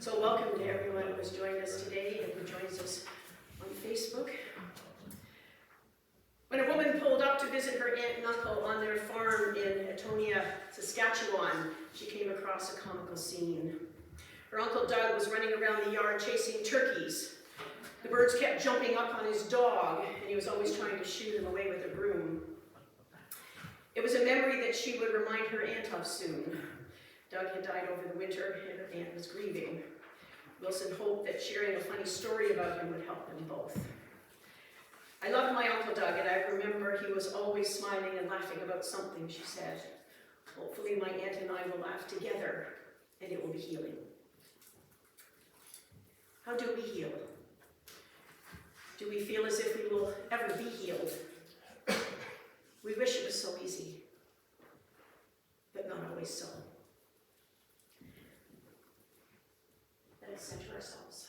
So welcome to everyone who has joined us today and who joins us on Facebook. When a woman pulled up to visit her aunt and uncle on their farm in Etonia, Saskatchewan, she came across a comical scene. Her Uncle Doug was running around the yard chasing turkeys. The birds kept jumping up on his dog, and he was always trying to shoo them away with a broom. It was a memory that she would remind her aunt of soon. Doug had died over the winter, and her aunt was grieving. Wilson hoped that sharing a funny story about him would help them both. I loved my Uncle Doug, and I remember he was always smiling and laughing about something, she said. Hopefully my aunt and I will laugh together, and it will be healing. How do we heal? Do we feel as if we will ever be healed? We wish it was so easy, but not always so. Let us center ourselves.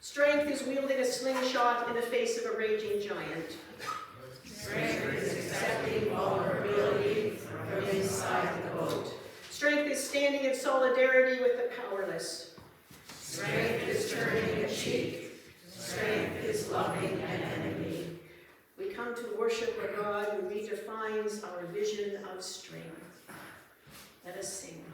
Strength is wielding a slingshot in the face of a raging giant. Strength is accepting vulnerability from inside the boat. Strength is standing in solidarity with the powerless. Strength is turning a cheek. Strength is loving an enemy. We come to worship a God who redefines our vision of strength. Let us sing.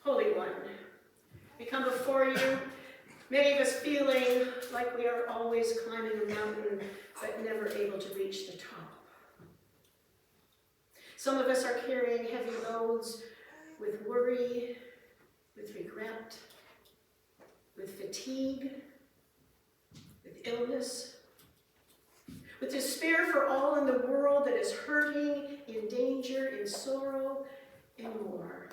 Holy One, we come before you, many of us feeling like we are always climbing a mountain, but never able to reach the top. Some of us are carrying heavy loads with worry, with regret, with fatigue, with illness, with despair for all in the world that is hurting, in danger, in sorrow, and more.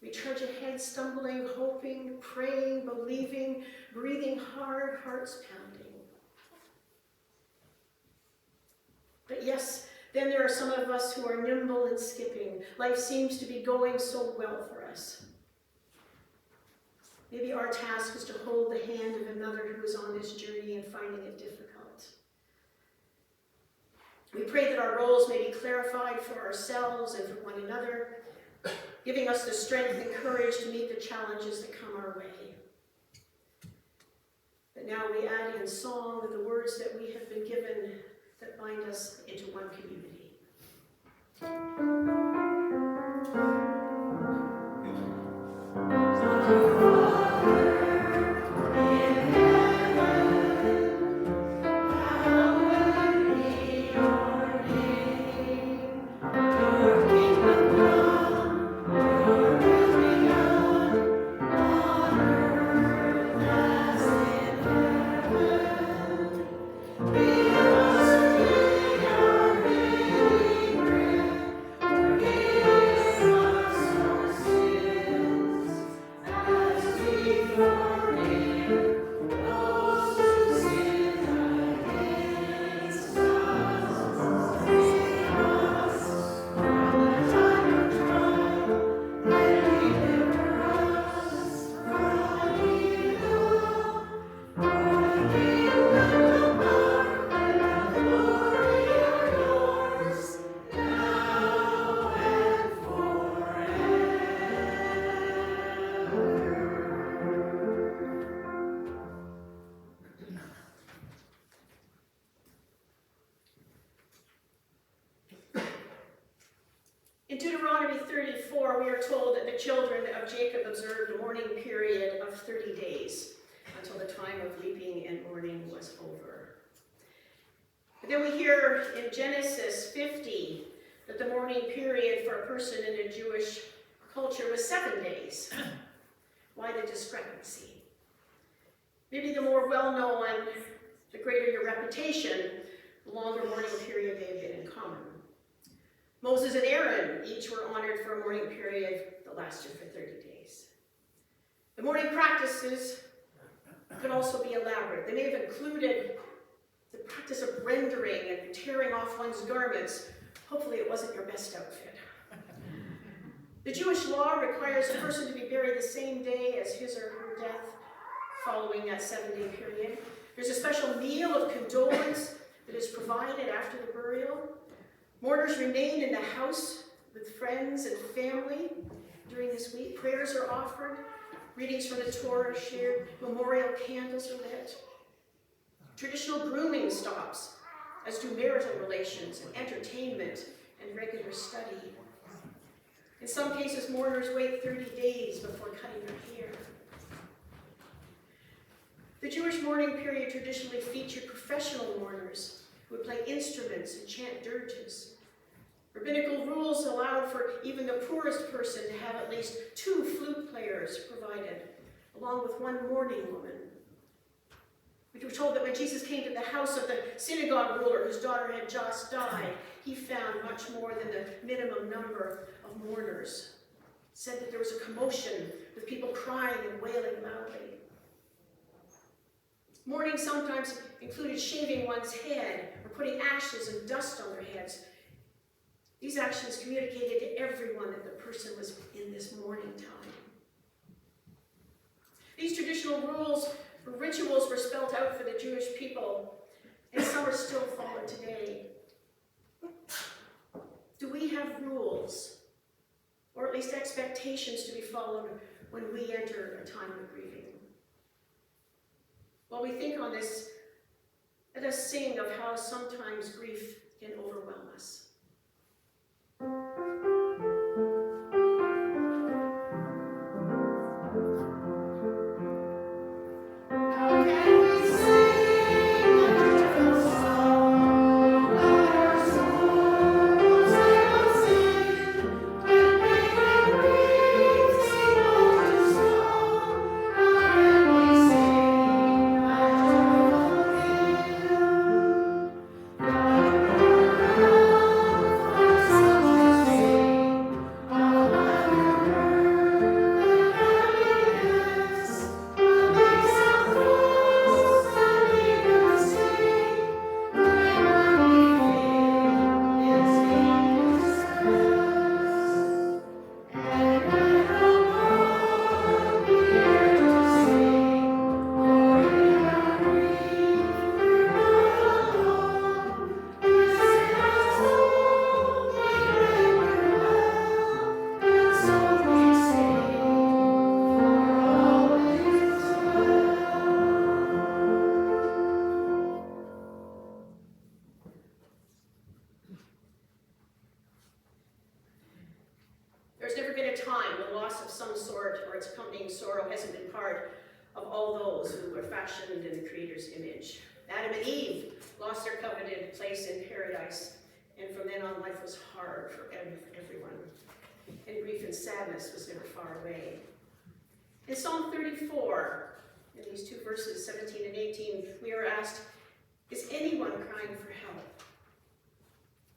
We trudge ahead, stumbling, hoping, praying, believing, breathing hard, hearts pounding. But yes, then there are some of us who are nimble and skipping. Life seems to be going so well for us. Maybe our task is to hold the hand of another who is on this journey and finding it difficult. We pray that our roles may be clarified for ourselves and for one another, giving us the strength and courage to meet the challenges that come our way. But now we add in song the words that we have been given that bind us into one community. In Deuteronomy 34, we are told that the children of Jacob observed a mourning period of 30 days until the time of weeping and mourning was over. But then we hear in Genesis 50 that the mourning period for a person in a Jewish culture was 7 days. Why the discrepancy? Maybe the more well-known, the greater your reputation, the longer mourning period may have been in common. Moses and Aaron each were honored for a mourning period that lasted for 30 days. The mourning practices could also be elaborate. They may have included the practice of rendering and tearing off one's garments. Hopefully it wasn't your best outfit. The Jewish law requires a person to be buried the same day as his or her death following that 7-day period. There's a special meal of condolence that is provided after the burial. Mourners remain in the house with friends and family during this week. Prayers are offered, readings from the Torah are shared, memorial candles are lit. Traditional grooming stops, as do marital relations and entertainment and regular study. In some cases, mourners wait 30 days before cutting their hair. The Jewish mourning period traditionally featured professional mourners who would play instruments and chant dirges. Rabbinical rules allowed for even the poorest person to have at least 2 flute players provided, along with 1 mourning woman. We were told that when Jesus came to the house of the synagogue ruler whose daughter had just died, he found much more than the minimum number of mourners. It said that there was a commotion with people crying and wailing loudly. Mourning sometimes included shaving one's head or putting ashes and dust on their heads. These actions communicated to everyone that the person was in this mourning time. These traditional rules or rituals were spelled out for the Jewish people, and some are still followed today. Do we have rules, or at least expectations to be followed when we enter a time of grieving? While we think on this, let us sing of how sometimes grief can overwhelm us. There's never been a time the loss of some sort or its accompanying sorrow hasn't been part of all those who were fashioned in the Creator's image. Adam and Eve lost their coveted place in paradise, and from then on life was hard for everyone. And grief and sadness was never far away. In Psalm 34, in these two verses, 17 and 18, we are asked, is anyone crying for help?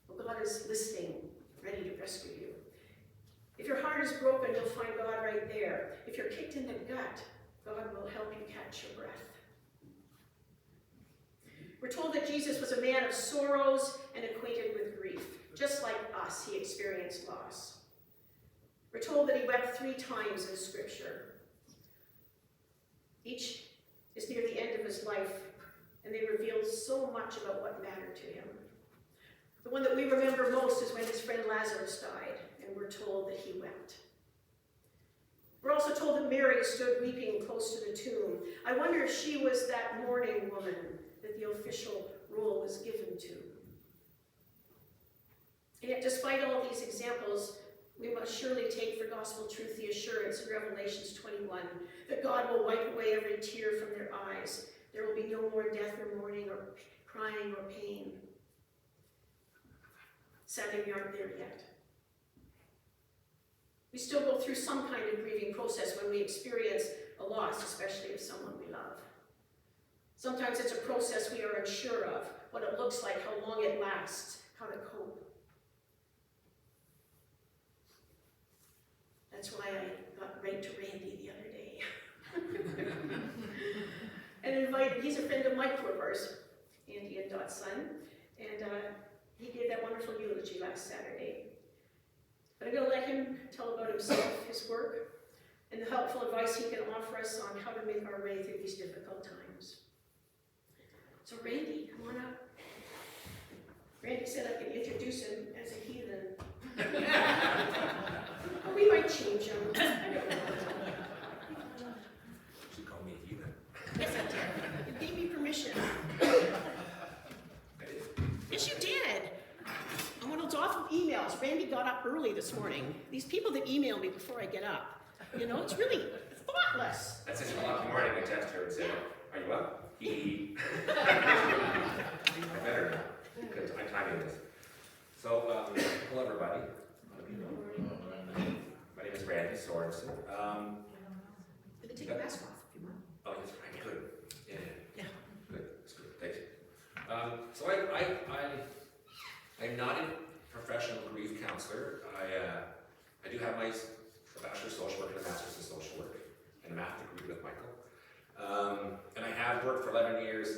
Well, God is listening, ready to rescue you. If your heart is broken, you'll find God right there. If you're kicked in the gut, God will help you catch your breath. We're told that Jesus was a man of sorrows and acquainted with grief. Just like us, he experienced loss. We're told that he wept 3 times in Scripture. Each is near the end of his life, and they reveal so much about what mattered to him. The one that we remember most is when his friend Lazarus died, and we're told that he wept. We're also told that Mary stood weeping close to the tomb. I wonder if she was that mourning woman that the official role was given to. And yet, despite all these examples, we must surely take for gospel truth the assurance in Revelations 21 that God will wipe away every tear from their eyes. There will be no more death or mourning or crying or pain. Sadly, we aren't there yet. We still go through some kind of grieving process when we experience a loss, especially of someone we love. Sometimes it's a process we are unsure of, what it looks like, how long it lasts, how to cope. That's why I got right to Randy the other day. And invited, he's a friend of Mike Corver's, Andy and Dot's son, and he gave that wonderful eulogy last Saturday. But I'm going to let him tell about himself, his work, and the helpful advice he can offer us on how to make our way through these difficult times. So Randy, come on up. Randy said I could introduce him as a heathen. Or we might change him. I don't know. She called me a heathen. Yes, I did. You gave me permission. Yes, you did. On one of those awful emails, Randy got up early this morning. These people that email me before I get up, you know, it's really thoughtless. That's just a lot in the morning. I text her and say, are you up? I better now, because I'm timing this. So, hello everybody. My name is Randy Sorensen. You can take your mask off if you want. Oh, yes, right, good. Yeah. Yeah. Good, that's good, thanks. So I'm not a professional grief counselor. I do have my bachelor's in social work and a master's in social work, and a math degree with Michael. And I have worked for 11 years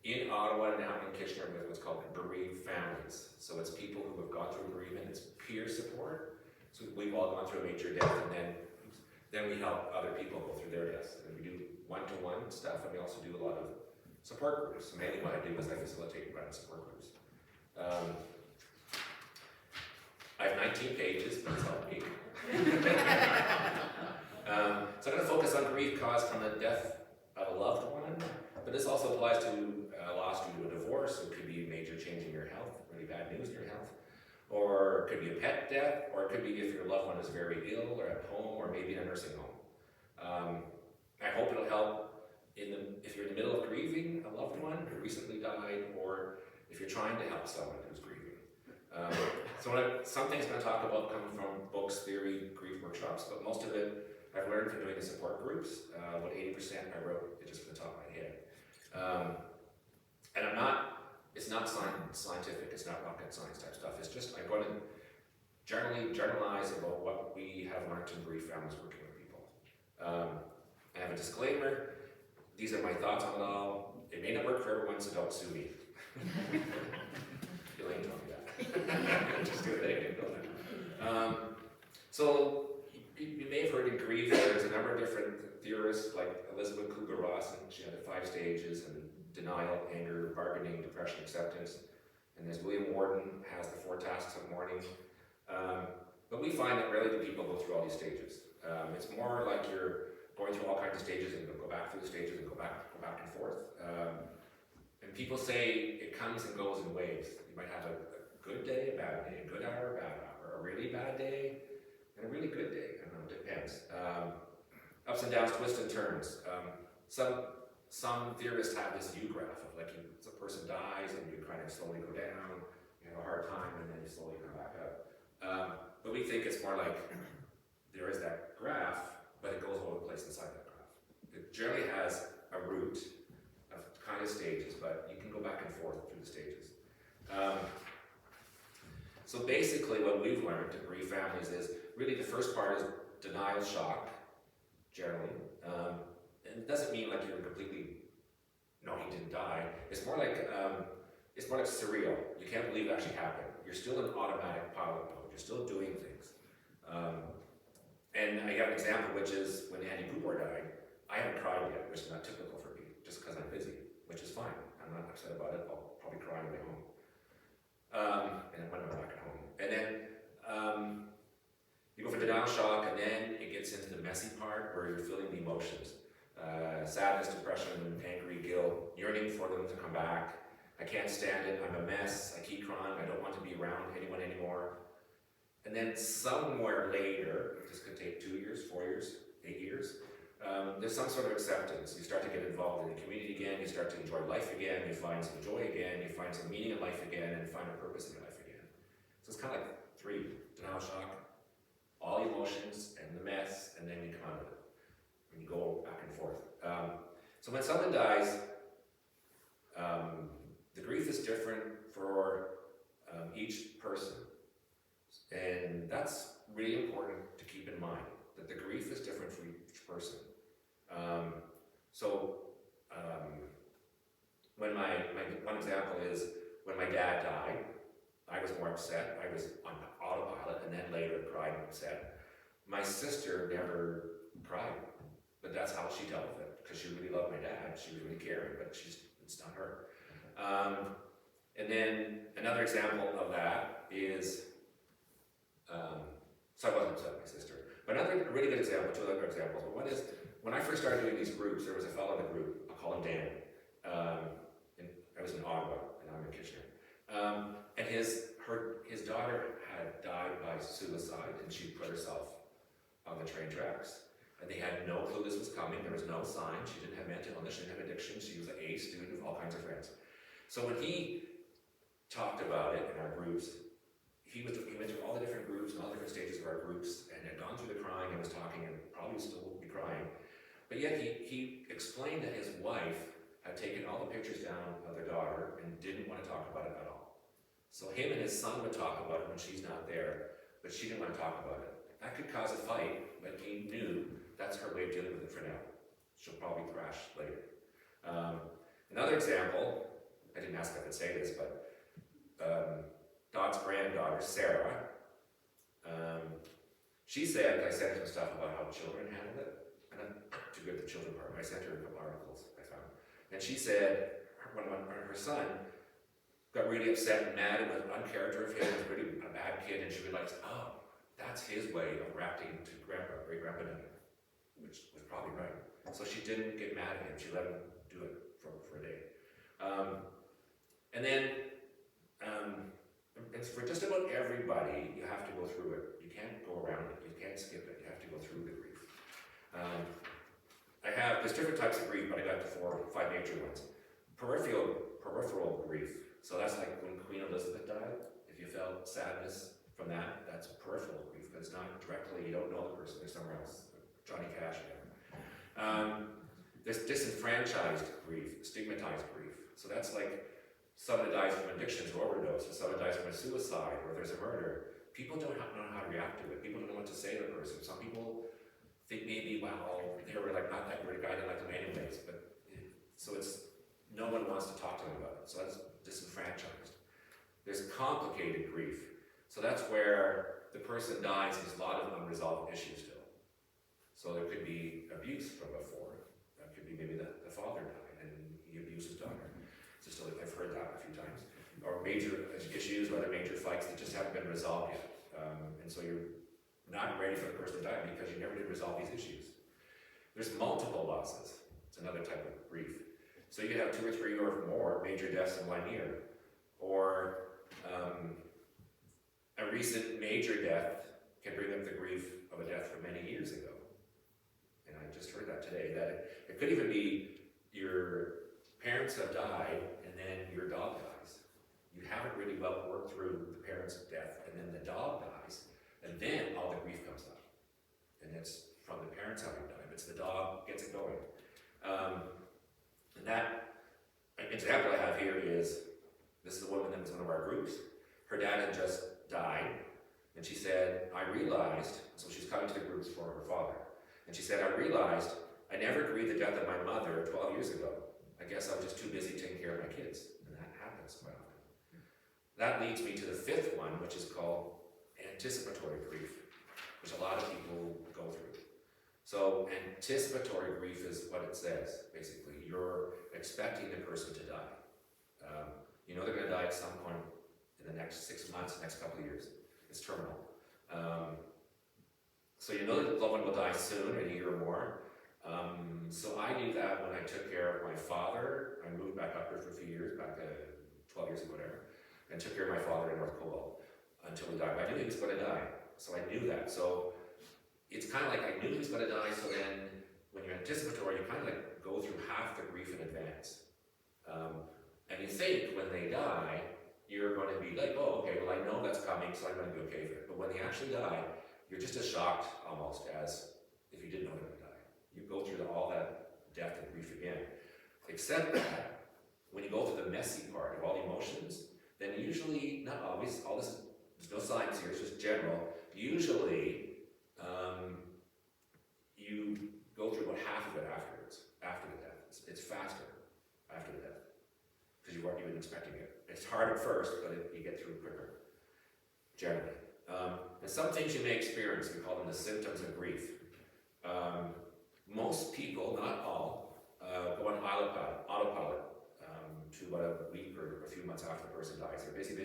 in Ottawa and now in Kitchener with what's called bereaved families. So it's people who have gone through bereavement, it's peer support. So we've all gone through a major death, and then we help other people go through their deaths. And we do one-to-one stuff, and we also do a lot of support groups. So mainly what I do is I facilitate and run support groups. I have 19 pages, but it's helped me. So I'm going to focus on grief caused from the death of a loved one, but this also applies to loss due to a divorce. So it could be a major change in your health, really bad news in your health, or it could be a pet death, or it could be if your loved one is very ill or at home, or maybe in a nursing home. I hope it'll help if you're in the middle of grieving a loved one who recently died, or if you're trying to help someone who's grieving. Some things I'm going to talk about come from books, theory, grief workshops, but most of it I've learned from doing the support groups. About 80% I wrote it just from the top of my head. And it's not scientific, it's not rocket science type stuff. It's just, I'm going to generalize about what we have learned in grief families working with people. I have a disclaimer. These are my thoughts on it all. It may not work for everyone, so don't sue me. Elaine told me that. Just do it, I didn't know that. So, you may have heard in grief, there's a number of different theorists, like Elizabeth Kubler-Ross, and she had the 5 stages, and denial, anger, bargaining, depression, acceptance. And there's William Warden has the 4 tasks of mourning. But we find that rarely do people go through all these stages. It's more like you're going through all kinds of stages, and you'll go back through the stages and go back and forth. And people say it comes and goes in waves. You might have a good day, a bad day, a good hour, a bad hour, a really bad day, and a really ups and downs, twists and turns. Some theorists have this U graph of like the person dies and you kind of slowly go down, you have a hard time, and then you slowly come back up. But we think it's more like there is that graph, but it goes all over the place inside that graph. It generally has a root of kind of stages, but you can go back and forth through the stages. So basically what we've learned to grief families is really the first part is denial shock, generally. And it doesn't mean like you're completely, no, he didn't die. It's more like surreal. You can't believe it actually happened. You're still in automatic pilot mode. You're still doing things. And I got an example, which is when Andy Pooper died, I haven't cried yet, which is not typical for me, just because I'm busy, which is fine. I'm not upset about it. I'll probably cry on the way home. And when I'm back at home. And then you go for denial shock, and then it gets into the messy part where you're feeling the emotions. Sadness, depression, angry, guilt, yearning for them to come back. I can't stand it, I'm a mess, I keep crying, I don't want to be around anyone anymore. And then somewhere later, this could take 2 years, 4 years, 8 years, there's some sort of acceptance. You start to get involved in the community again, you start to enjoy life again, you find some joy again, you find some meaning in life again, and find a purpose in your life again. So it's kind of like 3, denial shock, all emotions, and the mess, and then you come out of it. And you go back and forth. So when someone dies, the grief is different for each person. And that's really important to keep in mind, that the grief is different for each person. When one example is when my dad died, I was more upset. I was on autopilot and then later cried and upset. My sister never cried, but that's how she dealt with it, because she really loved my dad. She was really caring, but it's not her. And then another example of that is, so I wasn't upset with my sister. But another really good example, 2 other examples. But one is, when I first started doing these groups, there was a fellow in the group, I'll call him Dan. I was in Ottawa, and I'm in Kitchener. And his daughter had died by suicide, and she put herself on the train tracks. And they had no clue this was coming. There was no sign. She didn't have mental illness. She didn't have addiction. She was an A student with all kinds of friends. So when he talked about it in our groups, he went through all the different groups and all the different stages of our groups, and had gone through the crying and was talking, and probably still will be crying. But yet he explained that his wife had taken all the pictures down of their daughter and didn't want to talk about it at all. So him and his son would talk about it when she's not there, but she didn't want to talk about it. That could cause a fight, but he knew that's her way of dealing with it for now. She'll probably crash later. Another example, I didn't ask if I could say this, but Dot's granddaughter, Sarah, she said, I sent her some stuff about how children handle it, and I'm too good at the children part, I sent her a couple articles I found. And she said, when her son got really upset and mad and was uncharacter of him, was really a bad kid, and she realized, oh, that's his way of reacting to great-grandpa down there, which was probably right. So she didn't get mad at him, she let him do it for a day. And then, for just about everybody, you have to go through it. You can't go around it, you can't skip it, you have to go through the grief. There's different types of grief, but I got the 4 or 5 major ones. Peripheral grief, so that's like when Queen Elizabeth died. If you felt sadness from that, that's peripheral grief, because it's not directly, you don't know the person, they're somewhere else. Johnny Cash again. There's disenfranchised grief, stigmatized grief. So that's like someone dies from addiction to overdose, or someone dies from a suicide, or there's a murder. People don't know how to react to it. People don't know what to say to the person. Some people think maybe, well, they were like not that great guy, they like them anyways. So no one wants to talk to them about it. So that's disenfranchised. There's complicated grief. So that's where the person dies, there's a lot of unresolved issues still. So there could be abuse from before. That could be maybe the father died and he abused his daughter. I've heard that a few times. Or major issues or other major fights that just haven't been resolved yet. And so you're not ready for the person to die because you never did resolve these issues. There's multiple losses. It's another type of grief. So you have 2 or 3 or more major deaths in 1 year. Or a recent major death can bring up the grief of a death from many years ago. And I just heard that today, that it could even be your parents have died and then your dog dies. You haven't really well worked through the parents' death, and then the dog dies, and then all the grief comes up. And it's from the parents having died, it's the dog gets it going. And that, an example I have here is, this is a woman that was in one of our groups. Her dad had just died, and she said, I realized, so she's coming to the groups for her father, and she said, I realized I never grieved the death of my mother 12 years ago. I guess I was just too busy taking care of my kids, and that happens quite often. That leads me to the fifth one, which is called anticipatory grief, which a lot of people go through. So anticipatory grief is what it says, basically. You're expecting the person to die. You know they're going to die at some point in the next 6 months, next couple of years. It's terminal. So you know that the loved one will die soon, in a year or more. So I knew that when I took care of my father. I moved back up here for a few years, back 12 years ago, whatever, and took care of my father in North Cobalt until he died. I knew he was going to die, so I knew that. So it's kind of like I knew he was going to die, so then when you're anticipatory, you kind of like go through half the grief in advance. And you think when they die, you're going to be like, oh, okay, well, I know that's coming, so I'm going to be okay for it. But when they actually die, you're just as shocked almost as if you didn't know they were going to die. You go through all that death and grief again. Except that when you go through the messy part of all the emotions, then usually, not always, all this, there's no science here, it's just general. Usually, you go through about half of it afterwards, after the death. It's faster after the death, because you weren't even expecting it. It's hard at first, but you get through it quicker, generally. And some things you may experience, we call them the symptoms of grief. Most people, not all, go on autopilot to about a week or a few months after the person dies. They're busy,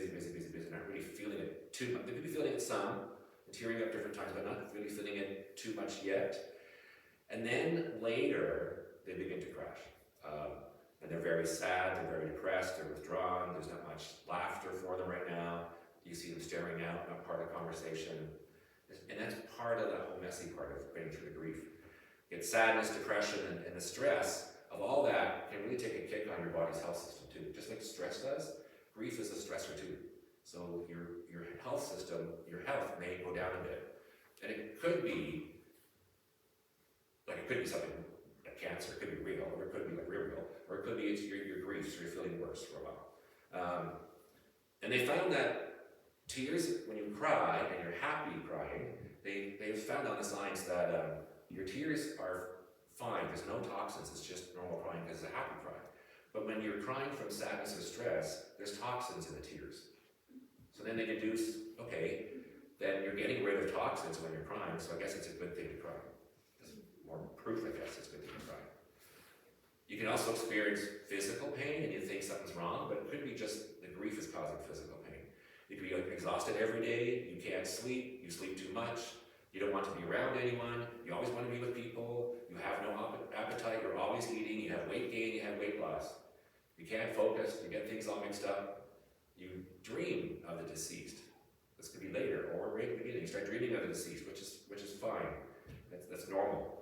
not really feeling it too much. They could be feeling it some, and tearing up different times, but not really feeling it too much yet. And then later, they begin to crash. And they're very sad, they're very depressed, they're withdrawn, there's not much laughter for them right now. You see them staring out, not part of the conversation. And that's part of that whole messy part of getting through the grief. It's sadness, depression, and the stress of all that can really take a kick on your body's health system too. Just like stress does, grief is a stressor too. So your health system, your health may go down a bit. And it could be something like cancer, it could be real, or it could be like real, or it could be it's your grief, so you're feeling worse for a while. And they found that tears, when you cry and you're happy crying, they've found on the science that your tears are fine, there's no toxins, it's just normal crying because it's a happy cry. But when you're crying from sadness or stress, there's toxins in the tears. So then they deduce, okay, then you're getting rid of toxins when you're crying, so I guess it's a good thing to cry. There's more proof, I guess, it's a good thing to cry. You can also experience physical pain and you think something's wrong, but it could be just the grief is causing physical pain. You could be like exhausted every day, you can't sleep, you sleep too much, you don't want to be around anyone, you always want to be with people, you have no appetite, you're always eating, you have weight gain, you have weight loss. You can't focus, you get things all mixed up. You dream of the deceased. This could be later or right at the beginning. You start dreaming of the deceased, which is fine. That's normal.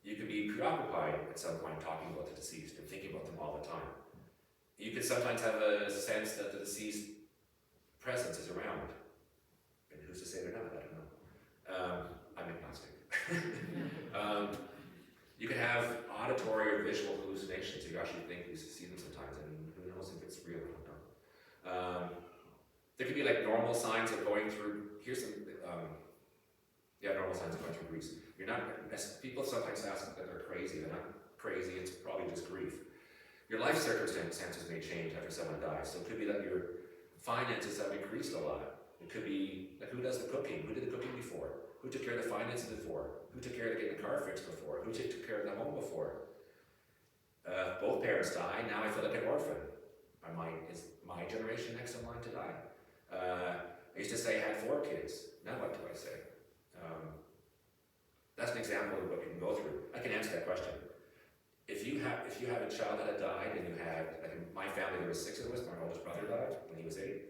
You could be preoccupied at some point talking about the deceased and thinking about them all the time. You could sometimes have a sense that the deceased presence is around. And who's to say they're not? I don't know. I'm agnostic. You can have auditory or visual hallucinations. You actually think you see them sometimes, and who knows if it's real or not. There could be like normal signs of going through, normal signs of going through grief. You're not, people sometimes ask that they're crazy. They're not crazy, it's probably just grief. Your life circumstances may change after someone dies. So it could be that your finances have increased a lot. It could be like, who does the cooking? Who did the cooking before? Who took care of the finances before? Who took care of getting the car fixed before? Who took care of the home before? Both parents die, now I feel like an orphan. Is my generation next in line to die? I used to say I had 4 kids. Now what do I say? That's an example of what you can go through. I can answer that question. If you have a child that had died and you had, like in my family there was 6 of us, my oldest brother died when he was 8.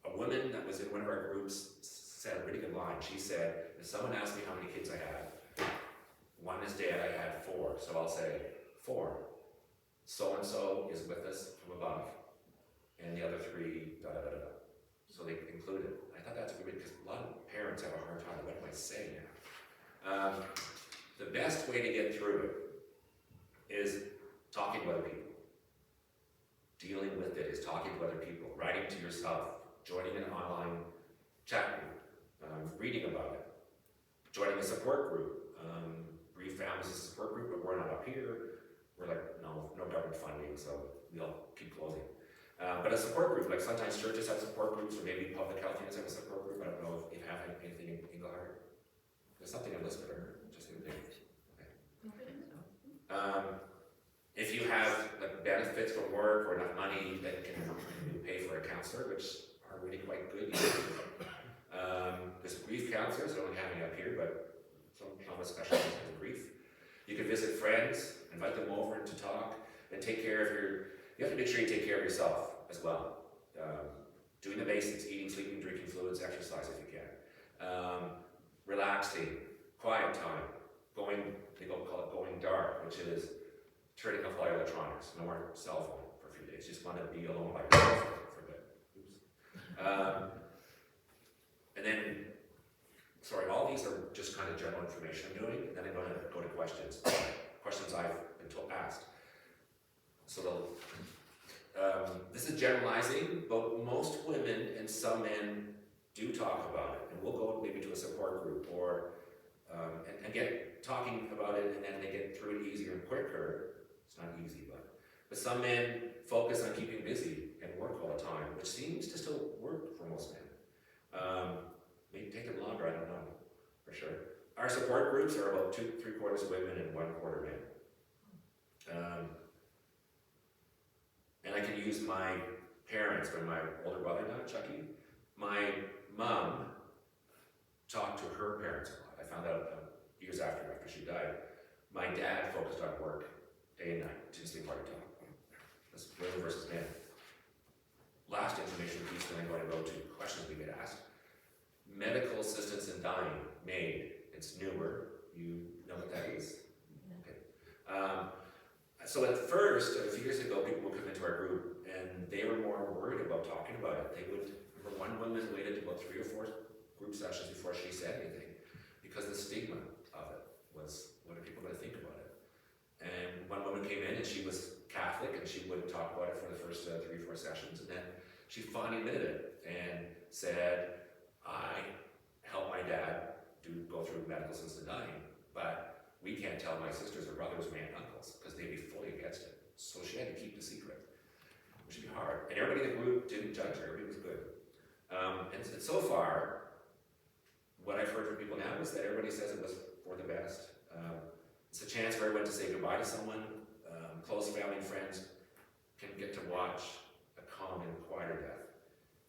A woman that was in one of our groups said a really good line. She said, if someone asked me how many kids I had, one is dead, I had 4. So I'll say, 4. So-and-so is with us from above. And the other 3, da-da-da-da-da. So they include it. I thought that's weird because a lot of parents have a hard time. What am I saying now? The best way to get through it is talking to other people. Dealing with it is talking to other people, writing to yourself, joining an online chat group, reading about it, joining a support group. Brief Families is a support group, but we're not up here. We're like, no government funding, so we'll keep closing. But a support group, like sometimes churches have support groups, or maybe public health units have a support group. I don't know if you have anything in Englehart. There's something in Lisbon, or just in okay. If you have like benefits from work or enough money that can pay for a counselor, which are really quite good. There's grief counselors, I don't have any up here, but some specialize in grief. You can visit friends, invite them over to talk, and take care of you have to make sure you take care of yourself as well. Doing the basics, eating, sleeping, drinking fluids, exercise if you can. Relaxing, quiet time, call it going dark, which is turning off all your electronics, no more cell phone for a few days. Just want to be alone by yourself for a bit. Oops. And then, all these are just kind of general information I'm doing, and then I'm going to go to questions. Questions I've been asked. So this is generalizing, but most women and some men do talk about it, and we'll go maybe to a support group or and get talking about it, and then they get through it easier and quicker. It's not easy, but some men focus on keeping busy and work all the time, which seems to still work for most men. Maybe take it longer, I don't know, for sure. Our support groups are about 3/4 women and 1/4 men. And I can use my parents, when my older brother died, Chucky. My mom talked to her parents a lot. I found out years after she died. My dad focused on work day and night, didn't sleep hard at all. That's women versus men. Last information piece that I'm going to go to, questions we get asked. Medical assistance in dying, MAID. It's newer. You know what that is? Okay. So at first, a few years ago, people would come into our group and they were more worried about talking about it. They would, remember one woman waited about 3 or 4 group sessions before she said anything because the stigma of it was, what are people going to think about it? And one woman came in and she was Catholic and she wouldn't talk about it for the first 3 or 4 sessions, and then she finally admitted it and said, I helped my dad go through medical assistance in dying, but we can't tell my sisters or brothers, my aunt and uncles, because they'd be fully against it. So she had to keep the secret, which would be hard. And everybody in the group didn't judge her, everybody was good. And so far, what I've heard from people now is that everybody says it was for the best. It's a chance for everyone to say goodbye to someone. Close family and friends can get to watch a calm and quieter death.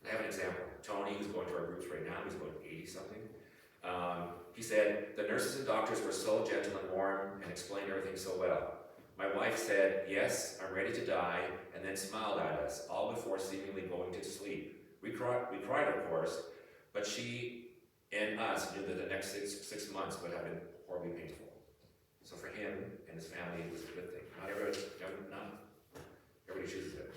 I have an example. Tony, who's going to our groups right now, he's about 80-something. He said, the nurses and doctors were so gentle and warm and explained everything so well. My wife said, yes, I'm ready to die, and then smiled at us, all before seemingly going to sleep. We cried, of course, but she and us knew that the next six months would have been horribly painful. So for him and his family, it was a good thing. Not everybody chooses it.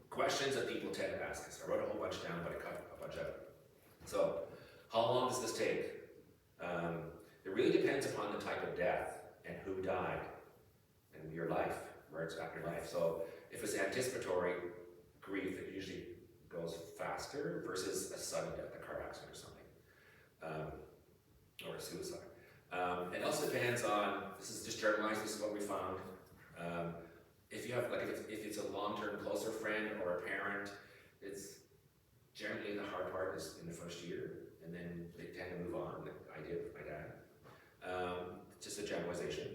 Questions that people tend to ask us. I wrote a whole bunch down, but I cut a bunch out. So, how long does this take? It really depends upon the type of death and who died and your life, where it's at your life. So, if it's anticipatory grief, it usually goes faster versus a sudden death, a car accident or something, or a suicide. It also depends on, this is just generalized, this is what we found. If you have, like, if it's a long-term closer friend or a parent, it's generally the hard part is in the first year, and then they tend to move on, like I did with my dad. Just a generalization.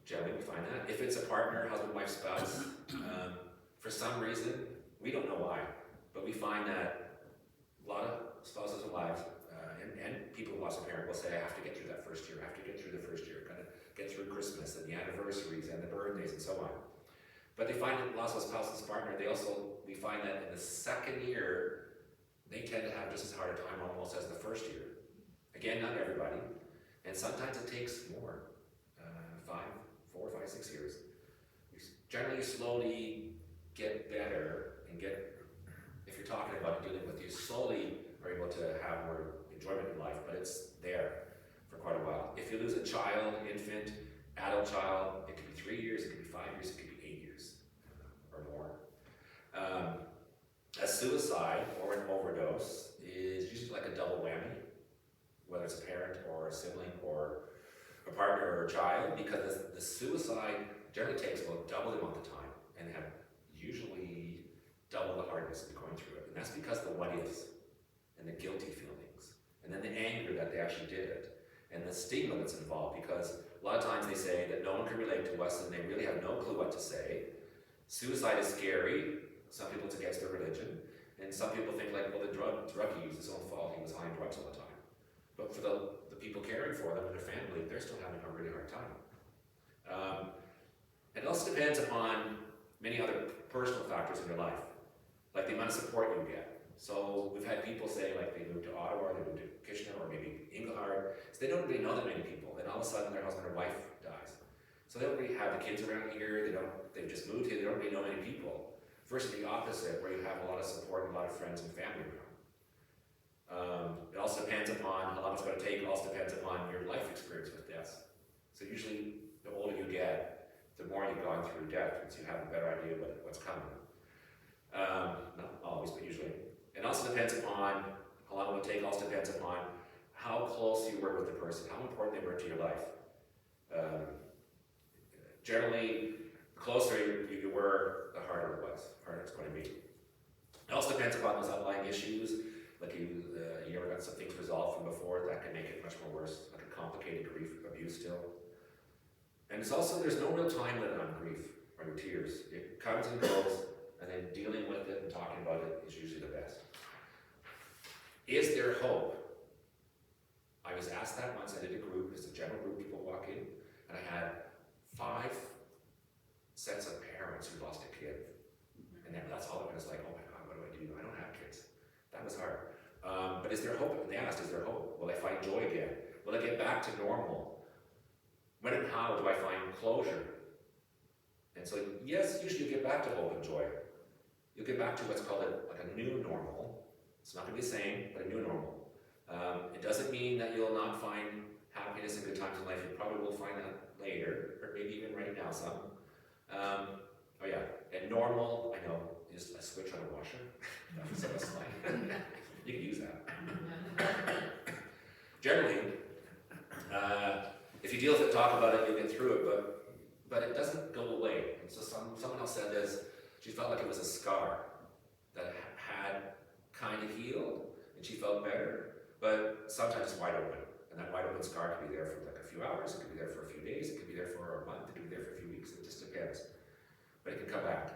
Generally, we find that. If it's a partner, husband, wife, spouse, for some reason, we don't know why, but we find that a lot of spouses and wives, and people who lost a parent will say, I have to get through that first year, I have to get through the first year, gotta get through Christmas and the anniversaries and the birthdays and so on. But they find that loss of a spouse's partner, we find that in the second year, they tend to have just as hard a time almost as the first year. Again, not everybody. And sometimes it takes more, 4, 5, 6 years. Generally, you slowly get better and if you're talking about dealing with, you slowly are able to have more enjoyment in life, but it's there for quite a while. If you lose a child, infant, adult child, it could be 3 years, it could be 5 years, it could be 8 years or more. A suicide or an overdose is usually like a double whammy, whether it's a parent or a sibling or a partner or a child, because the suicide generally takes about double the amount of time and have usually double the hardness of going through it. And that's because the what ifs and the guilty feelings and then the anger that they actually did it and the stigma that's involved, because a lot of times they say that no one can relate to us and they really have no clue what to say. Suicide is scary. Some people it's against their religion, and some people think like, well, the drug he used, his own fault, he was high on drugs all the time. But for the people caring for them and their family, they're still having a really hard time. It also depends upon many other personal factors in your life, like the amount of support you get. So we've had people say like they moved to Ottawa, they moved to Kitchener, or maybe Englehart, so they don't really know that many people, and all of a sudden their husband or wife dies. So they don't really have the kids around here, they've just moved here, they don't really know many people. Versus the opposite, where you have a lot of support and a lot of friends and family around. It also depends upon how long it's going to take. It also depends upon your life experience with death. So usually, the older you get, the more you've gone through death, once you have a better idea what's coming. Not always, but usually. It also depends upon how long it will take. Also depends upon how close you were with the person, how important they were to your life. Generally, the closer you were, the harder it was. Harder it's going to be. It also depends upon those underlying issues. Like you ever got some things resolved from before, that can make it much more worse, like a complicated grief abuse still. And it's also, there's no real time limit on grief or your tears. It comes and goes, and then dealing with it and talking about it is usually the best. Is there hope? I was asked that once. I did a group, it's a general group, people walk in, and I had 5 sets of parents who lost a kid. And then that's all it was like, oh my God, what do I do? I don't have kids. That was hard. But is there hope? And they asked, is there hope? Will I find joy again? Will I get back to normal? When and how do I find closure? And so, yes, usually you get back to hope and joy. You'll get back to what's called a new normal. It's not going to be the same, but a new normal. It doesn't mean that you'll not find happiness and good times in life. You probably will find that later, or maybe even right now some. Oh yeah, and normal, I know, is a switch on a washer. That's sort of slang. You can use that. Generally, if you deal with it, talk about it, you'll get through it, but it doesn't go away. And so someone else said this, she felt like it was a scar that had kind of healed, and she felt better, but sometimes it's wide open. And that wide open scar can be there for like a few hours, it could be there for a few days, it could be there for a month, it could be there for a few weeks, it just depends. But it can come back.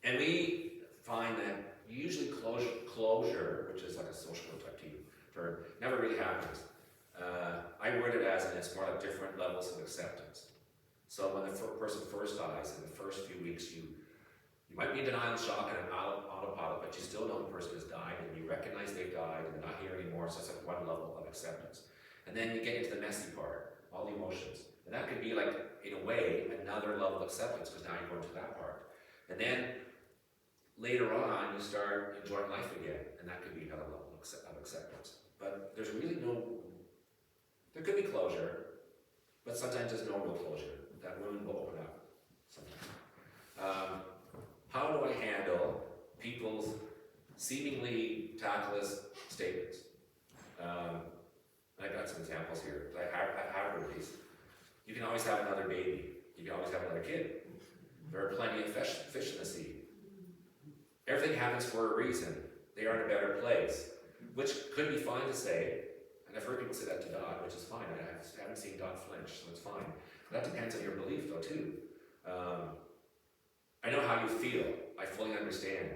And we find that usually closure, which is like a social type term, never really happens. I word it as, and it's more like different levels of acceptance. So when the person first dies, in the first few weeks, you might be in denial, shock, and an autopilot, but you still know the person has died, and you recognize they've died, and they're not here anymore, so it's like one level of acceptance. And then you get into the messy part, all the emotions. And that could be like, in a way, another level of acceptance, because now you're going to that part. And then, later on, you start enjoying life again, and that could be another level of acceptance. But there's really there could be closure, but sometimes there's no real closure. That wound will open up sometimes. How do I handle people's seemingly tactless statements? I've got some examples here. I have heard these. You can always have another baby. You can always have another kid. There are plenty of fish in the sea. Everything happens for a reason. They are in a better place, which could be fine to say. And I've heard people say that to God, which is fine. I haven't seen God flinch, so it's fine. But that depends on your belief, though, too. I know how you feel. I fully understand.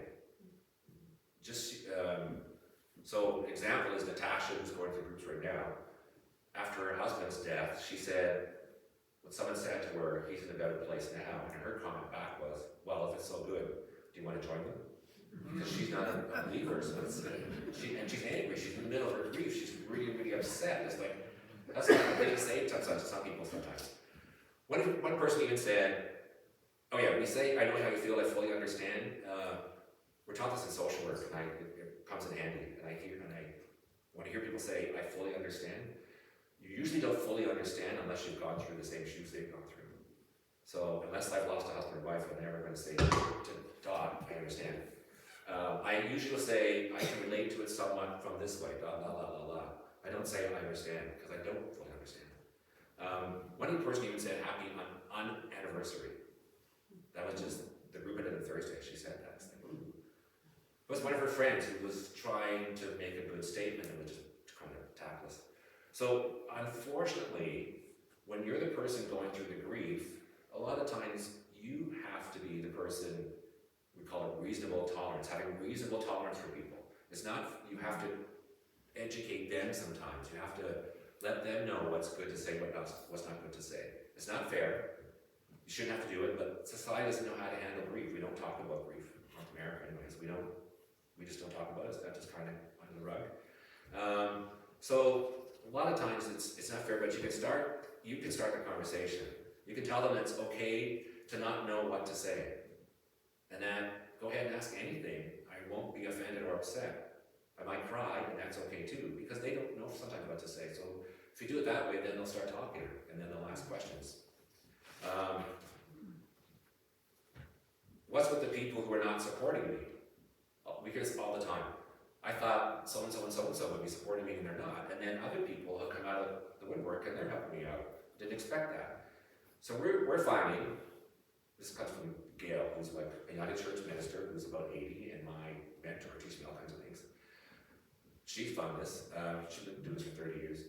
So example is Natasha, who's going through groups right now. After her husband's death, she said, when someone said to her, he's in a better place now, and her comment back was, well, if it's so good, do you want to join them? Because she's not a believer, so and she's angry, she's in the middle of her grief, she's really, really upset. It's like, that's not what they say to some people sometimes. One person even said, oh yeah, we say, I know how you feel, I fully understand. We're taught this in social work, and it comes in handy, and when I hear people say, I fully understand, you usually don't fully understand unless you've gone through the same shoes they've gone through. So unless I've lost a husband or wife, I'm never going to say to Todd, I understand. I usually will say, I can relate to it somewhat from this way, blah, blah, blah, blah, blah. I don't say I understand, because I don't fully understand. One person even said, happy anniversary. That was just, the group ended on Thursday, she said that. It's like, ooh. It was one of her friends who was trying to make a good statement and was just kind of tactless. So, unfortunately, when you're the person going through the grief, a lot of times you have to be the person, we call it reasonable tolerance, having reasonable tolerance for people. It's not, you have to educate them sometimes. You have to let them know what's good to say, what's not good to say. It's not fair. You shouldn't have to do it, but society doesn't know how to handle grief. We don't talk about grief. North America anyways, we just don't talk about it. That's just kind of under the rug. So a lot of times it's not fair, but you can start the conversation. You can tell them it's okay to not know what to say. And then go ahead and ask anything. I won't be offended or upset. I might cry, and that's okay too, because they don't know sometimes what to say. So if you do it that way, then they'll start talking, and then they'll ask questions. What's with the people who are not supporting me? We hear this all the time. I thought so-and-so and so-and-so would be supporting me, and they're not. And then other people have come out of the woodwork, and they're helping me out. Didn't expect that. So we're finding, this comes from Gail, who's like a United Church minister, who's about 80, and my mentor, teaches me all kinds of things. She's found this. She's been doing this for 30 years.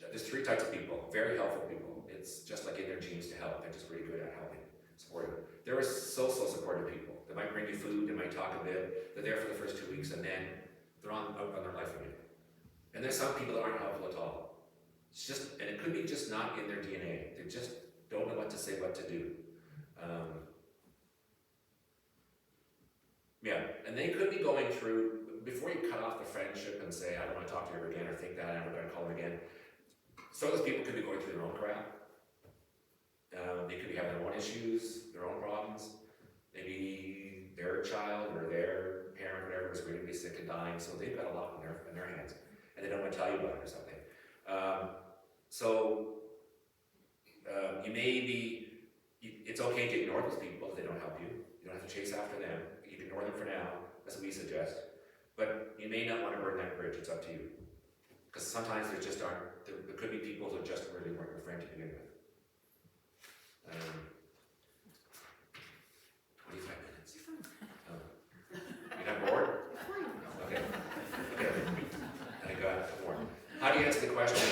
There's three types of people, very helpful people. It's just like in their genes to help. They're just really good at helping, supporting. There are so supportive people. They might bring you food, they might talk a bit, they're there for the first 2 weeks, and then they're out on their life again. And there's some people that aren't helpful at all. It's just, and it could be just not in their DNA. They just don't know what to say, what to do. Yeah, and they could be going through, before you cut off the friendship and say, I don't want to talk to you ever again, or think that I'm never going to call them again, some of those people could be going through their own crap. They could be having their own issues, their own problems. Maybe their child or their parent or whatever is really sick and dying, so they've got a lot in their hands, and they don't want to tell you about it or something. You may be, it's okay to ignore those people if they don't help you. You don't have to chase after them. You can ignore them for now, that's what we suggest. But you may not want to burn that bridge, it's up to you. Because sometimes there just aren't, there could be people who just really weren't your friend to begin with. 25 minutes. You got bored? Okay. I got more. How do you answer the question?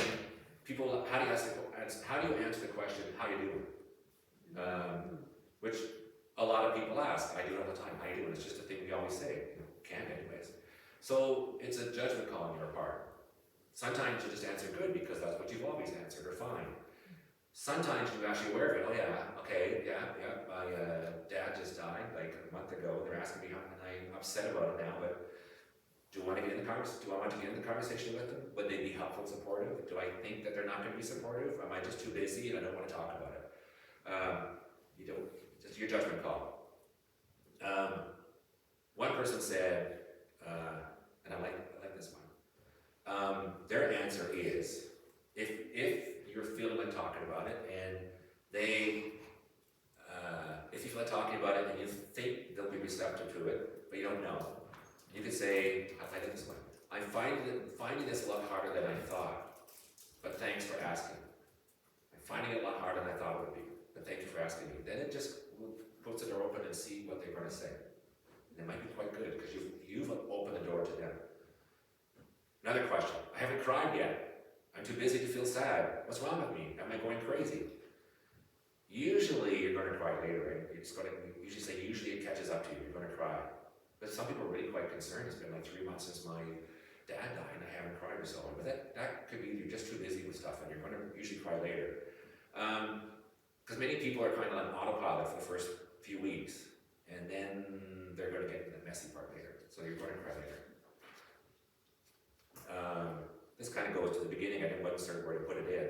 How do you answer the question, how you doing? Which a lot of people ask. I do it all the time. How you doing? It's just a thing we always say. Can anyways. So it's a judgment call on your part. Sometimes you just answer good because that's what you've always answered, or fine. Sometimes you're actually aware of it. Oh yeah, okay, yeah, my dad just died like a month ago. They're asking me how, and I'm upset about it now, but do I want to get in the conversation with them? Would they be helpful and supportive? Do I think that they're not going to be supportive? Am I just too busy and I don't want to talk about it? You don't, just your judgment call. One person said, and I like this one. Their answer is, if you're feeling like talking about it, and if you feel like talking about it and you think they'll be receptive to it, but you don't know, you could say, I like this one. I'm finding this a lot harder than I thought, but thanks for asking. I'm finding it a lot harder than I thought it would be, but thank you for asking me. Then it just puts the door open and see what they're going to say. And it might be quite good because you've opened the door to them. Another question. I haven't cried yet. I'm too busy to feel sad. What's wrong with me? Am I going crazy? Usually you're going to cry later, right? We usually say usually it catches up to you. You're going to cry. But some people are really quite concerned. It's been like 3 months since my dad died and I haven't cried or so on. But that could be you're just too busy with stuff and you're going to usually cry later. Because many people are kind of on autopilot for the first few weeks, and then they're going to get to the messy part later. So you're going to cry later. This kind of goes to the beginning. I wasn't certain where to put it in.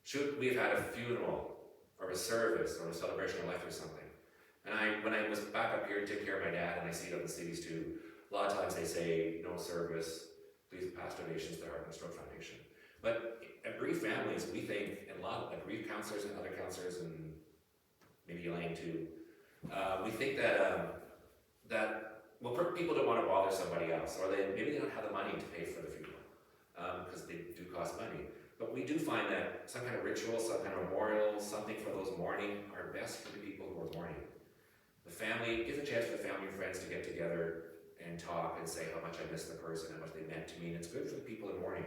Should we have had a funeral or a service or a celebration of life or something? And when I was back up here to take care of my dad, and I see it on the cities too, a lot of times they say, no service, please pass donations to the Heart and Stroke Foundation. But at grief families, we think, and a lot of like grief counselors and other counselors, and maybe Elaine too, we think that well, people don't want to bother somebody else, or maybe they don't have the money to pay for the funeral, because they do cost money. But we do find that some kind of ritual, some kind of memorial, something for those mourning are best for the people who are mourning. The family gives a chance for the family and friends to get together and talk and say how much I miss the person and what they meant to me, and it's good for the people in mourning.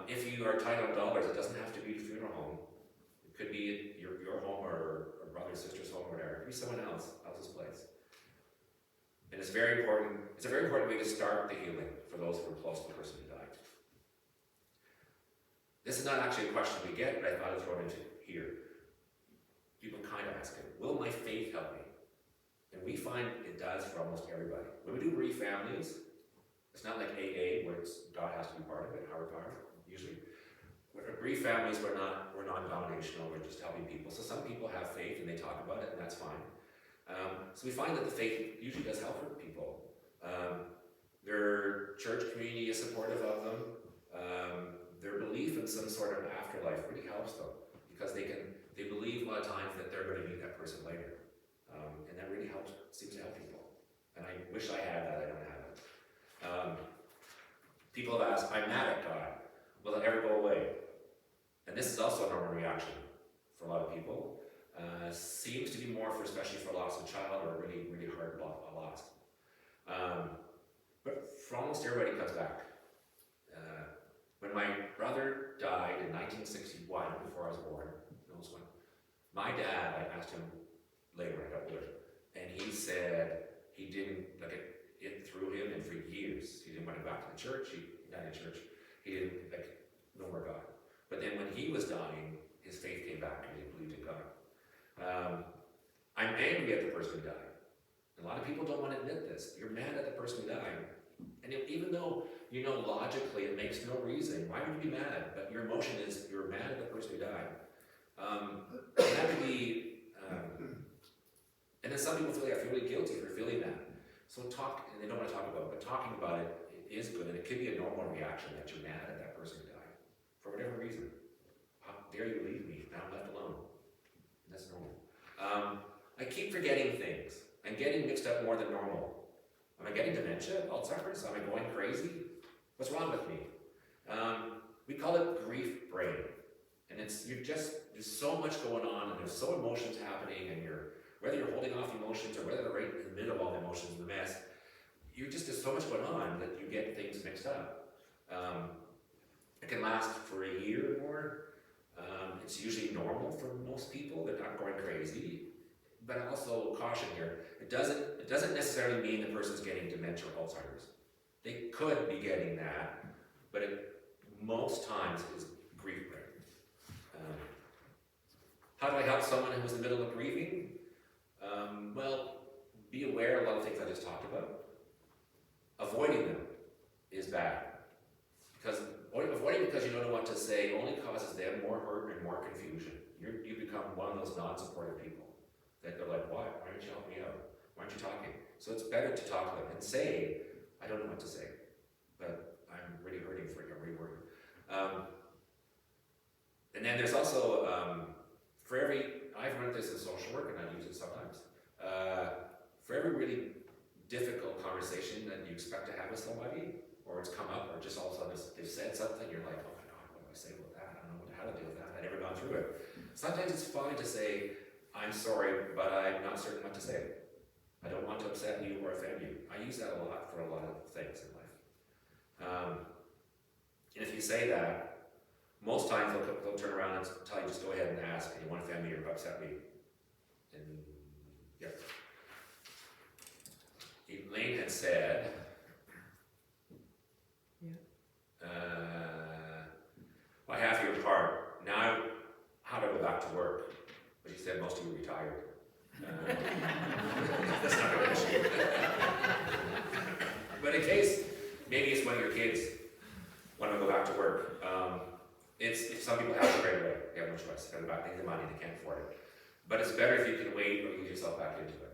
If you are tight on dollars, it doesn't have to be the funeral home. It could be your home or a brother, sister's home, or whatever. It could be someone else's place. And it's very important. It's a very important way to start the healing for those who are close to the person who died. This is not actually a question we get, but I thought I'd throw it into here. People kind of ask it, will my faith help me? And we find it does for almost everybody. When we do bereaved families, it's not like AA, where God has to be part of it, higher power, usually. Bereaved families, we're non-denominational, we're just helping people. So some people have faith and they talk about it, and that's fine. So we find that the faith usually does help for people. Their church community is supportive of them. Their belief in some sort of afterlife really helps them, because they believe a lot of times that they're going to meet that person later. And that really helps, seems to help people. And I wish I had that, I don't have it. People have asked, I'm mad at God. Will it ever go away? And this is also a normal reaction for a lot of people. Seems to be more especially for loss of child or really, really hard loss. But for almost everybody it comes back. When my brother died in 1961, before I was born, my dad, I asked him later, I got older, and he said he didn't, it threw him, and for years, he didn't want to go back to the church, he died in church, he didn't, no more God. But then when he was dying, his faith came back, and he believed in God. I'm angry at the person who died. A lot of people don't want to admit this. You're mad at the person who died. And even though you know logically it makes no reason, why would you be mad? But your emotion is you're mad at the person who died. That could be, and then some people feel really guilty for feeling that. So talk, and they don't want to talk about it, but talking about it is good, and it could be a normal reaction that you're mad at that person who died. For whatever reason. How dare you leave me? Now I'm left alone. And that's normal. I keep forgetting things. I'm getting mixed up more than normal. Am I getting dementia, Alzheimer's? Am I going crazy? What's wrong with me? We call it grief brain. And there's so much going on, and there's so emotions happening, and whether you're holding off emotions or whether they're right in the middle of all the emotions in the mess, there's so much going on that you get things mixed up. It can last for a year or more. It's usually normal for most people. They're not going crazy. But also caution here, it doesn't necessarily mean the person's getting dementia or Alzheimer's. They could be getting that, but most times is grief brain. How do I help someone who's in the middle of grieving? Well, be aware of a lot of things I just talked about. Avoiding them is bad. Avoiding because you don't know what to say only causes them more hurt and more confusion. You become one of those non-supportive people. That they're like, why aren't you helping me out? Why aren't you talking? So it's better to talk to them and say, I don't know what to say, but I'm really hurting for you, I'm really worried. And then there's also, I've learned this in social work, and I use it sometimes, for every really difficult conversation that you expect to have with somebody, or it's come up, or just all of a sudden they've said something, you're like, oh my God, what do I say about that? I don't know how to deal with that, I've never gone through it. Sometimes it's fine to say, I'm sorry, but I'm not certain what to say. I don't want to upset you or offend you. I use that a lot for a lot of things in life. And if you say that, most times they'll turn around and tell you, just go ahead and ask, and you want to offend me or upset me. And yeah. Elaine had said, I have your part. Now, how to but she said most of you are retired. That's not an issue. But in case, maybe it's one of your kids want to go back to work. If some people have to right away, they have no choice. They're back, they need the money, they can't afford it. But it's better if you can wait or ease yourself back into it.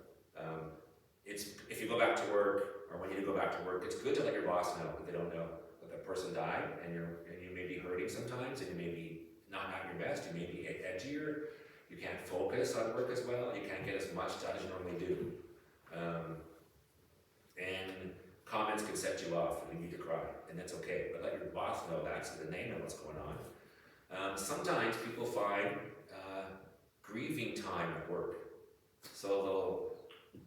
If you go back to work, or when you do go back to work, it's good to let your boss know that they don't know that that person died, and you may be hurting sometimes, and you may be not at your best, you may be edgier, you can't focus on work as well, you can't get as much done as you normally do. And comments can set you off, and you need to cry, and that's okay, but let your boss know that so that they know what's going on. Sometimes people find grieving time at work, so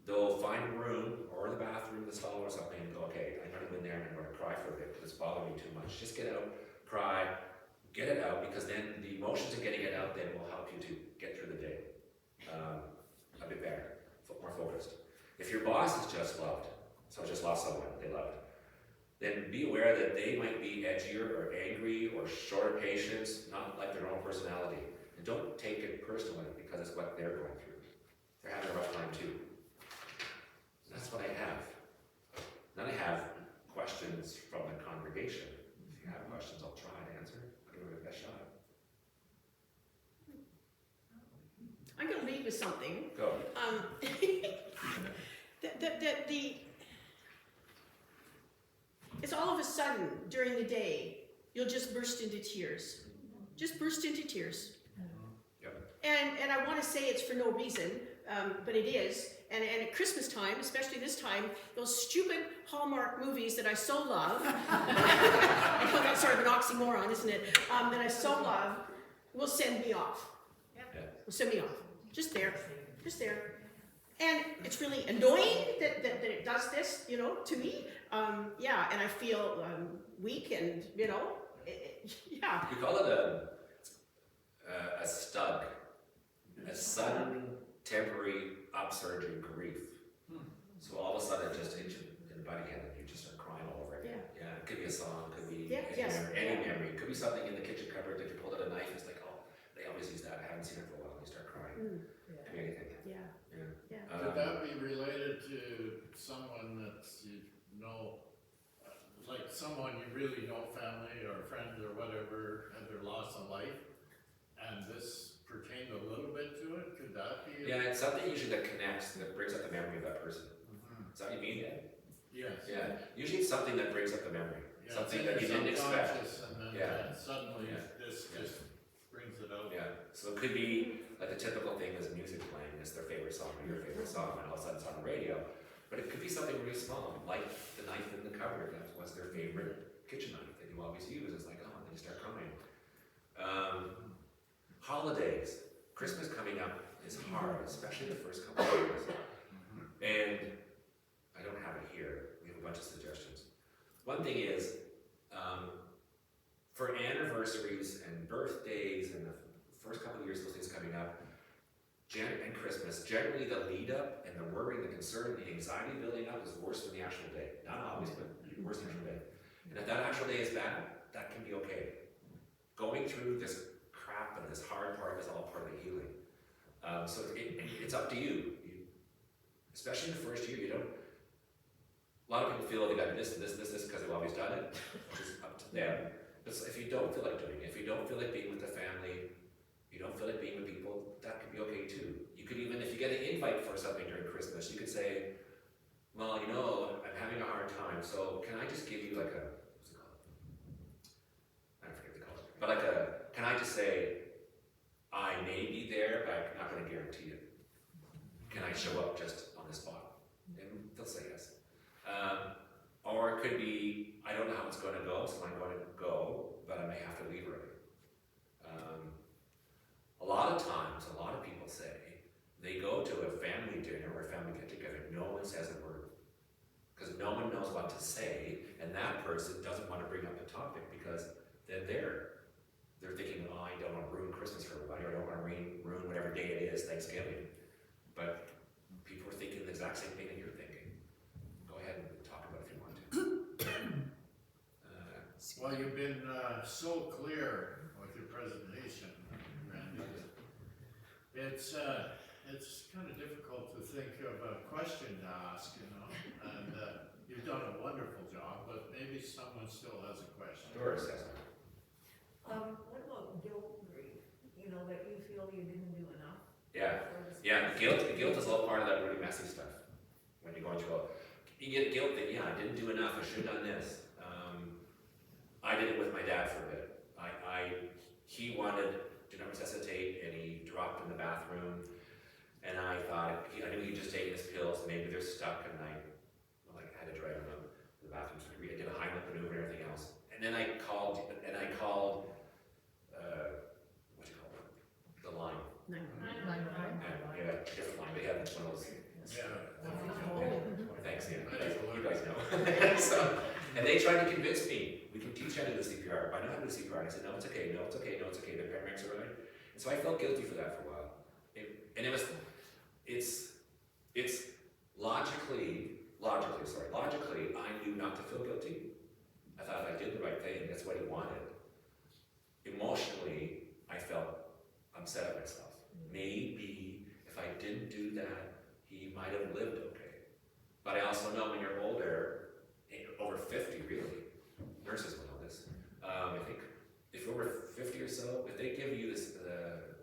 they'll find a room or the bathroom, the stall or something, and go, okay, I'm gonna go in there and I'm gonna cry for a bit because it's bothering me too much. Just get out, cry, get it out, because then the emotions of getting it out then will help you to get through the day a bit better, more focused. If your boss has just lost someone they loved, then be aware that they might be edgier or angry or shorter patience, not like their own personality. And don't take it personally because it's what they're going through. They're having a rough time too. And that's what I have. Then I have questions from the congregation. If you have questions, I'll try to answer. I'll give it my best shot. I'm going to leave with something. Go. It's all of a sudden during the day, you'll just burst into tears. Just burst into tears. Yep. And I want to say it's for no reason, but it is. And at Christmas time, especially this time, those stupid Hallmark movies that I so love, I know that's sort of an oxymoron, isn't it? That I so love, will send me off. Yeah. Will send me off. Just there. Just there. And it's really annoying that it does this, you know, to me. Yeah, and I feel weak and, you know, yeah. We call it a stug, a sudden temporary upsurge in grief. So all of a sudden it just hits you in the body again and you just start crying all over again. Yeah, it could be a song, could be any memory, it could be something in the kitchen cupboard that you pulled out a knife, it's like, oh, they always use that, I haven't seen it for a while, and you start crying. Could be anything. Could that be related to someone that's, you know, like someone you really know, family or friends or whatever, had their loss of life, and this pertained a little bit to it? Could that be? Yeah, it's something usually that connects, that brings up the memory of that person. Is that what you mean? Yes. Yeah, usually it's something that brings up the memory. Yeah, something that you didn't expect. And then suddenly this just brings it out. Yeah, so it could be like the typical thing is music playing, it's their favorite song or your favorite song, and all of a sudden it's on the radio. But it could be something really small, like the knife in the cupboard that was their favorite kitchen knife that you always use. It's like, oh, and then you start crying. Holidays, Christmas coming up is hard, especially the first couple of years. And I don't have it here. We have a bunch of suggestions. One thing is, for anniversaries and birthdays and the first couple of years, those things coming up, and Christmas, generally the lead up and the worry, the concern, the anxiety building up is worse than the actual day. Not always, but worse than the actual day. And if that actual day is bad, that can be okay. Going through this crap and this hard part is all part of the healing. So it's up to you. Especially in the first year, you don't. A lot of people feel they got this because they've always done it, which is up to them. But if you don't feel like doing it, if you don't feel like being with the family, you don't feel like being with people, that could be okay too. You could even, if you get an invite for something during Christmas, you could say, well, you know, I'm having a hard time, so can I just give you like a, what's it called? I forget what they call it. But like can I just say, I may be there, but I'm not going to guarantee it. Can I show up just on the spot? And they'll say yes. Or it could be, I don't know how it's going to go, so I'm going to go, but I may have to leave early. A lot of times, a lot of people say, they go to a family dinner or a family get-together, no one says a word. Because no one knows what to say, and that person doesn't want to bring up the topic because they're thinking, oh, I don't want to ruin Christmas for everybody, or I don't want to ruin whatever day it is, Thanksgiving. But people are thinking the exact same thing that you're thinking. Go ahead and talk about it if you want to. Well, you've been so clear with your presentation, Randy. It's kind of difficult to think of a question to ask, you know, and you've done a wonderful job, but maybe someone still has a question. Doris has one. What about guilt grief? You know, that you feel you didn't do enough? Yeah, guilt is all part of that really messy stuff. When you're going through you get guilt that, yeah, I didn't do enough, I should have done this. I did it with my dad for a bit. He wanted to not resuscitate, and he dropped in the bathroom, and I thought, I knew he'd just taken his pills, maybe they're stuck, and I had to drag him out to the bathroom, so I did a Heimlich maneuver and everything else. And then I called, what do you call it? The line. Yeah, different line, but yeah, it's one of those. Thanks, yeah, you guys know. So, and they tried to convince me, we can teach how to do CPR. I know how to do CPR. And I said, no, it's okay, no, it's okay, no, it's okay, the paramedics are right. And so I felt guilty for that for a while. It's logically, I knew not to feel guilty. I thought I did the right thing, that's what he wanted. Emotionally, I felt upset at myself. Maybe if I didn't do that, he might have lived okay. But I also know when you're older, over 50 really, nurses will know this. I think if you're over 50 or so, if they give you the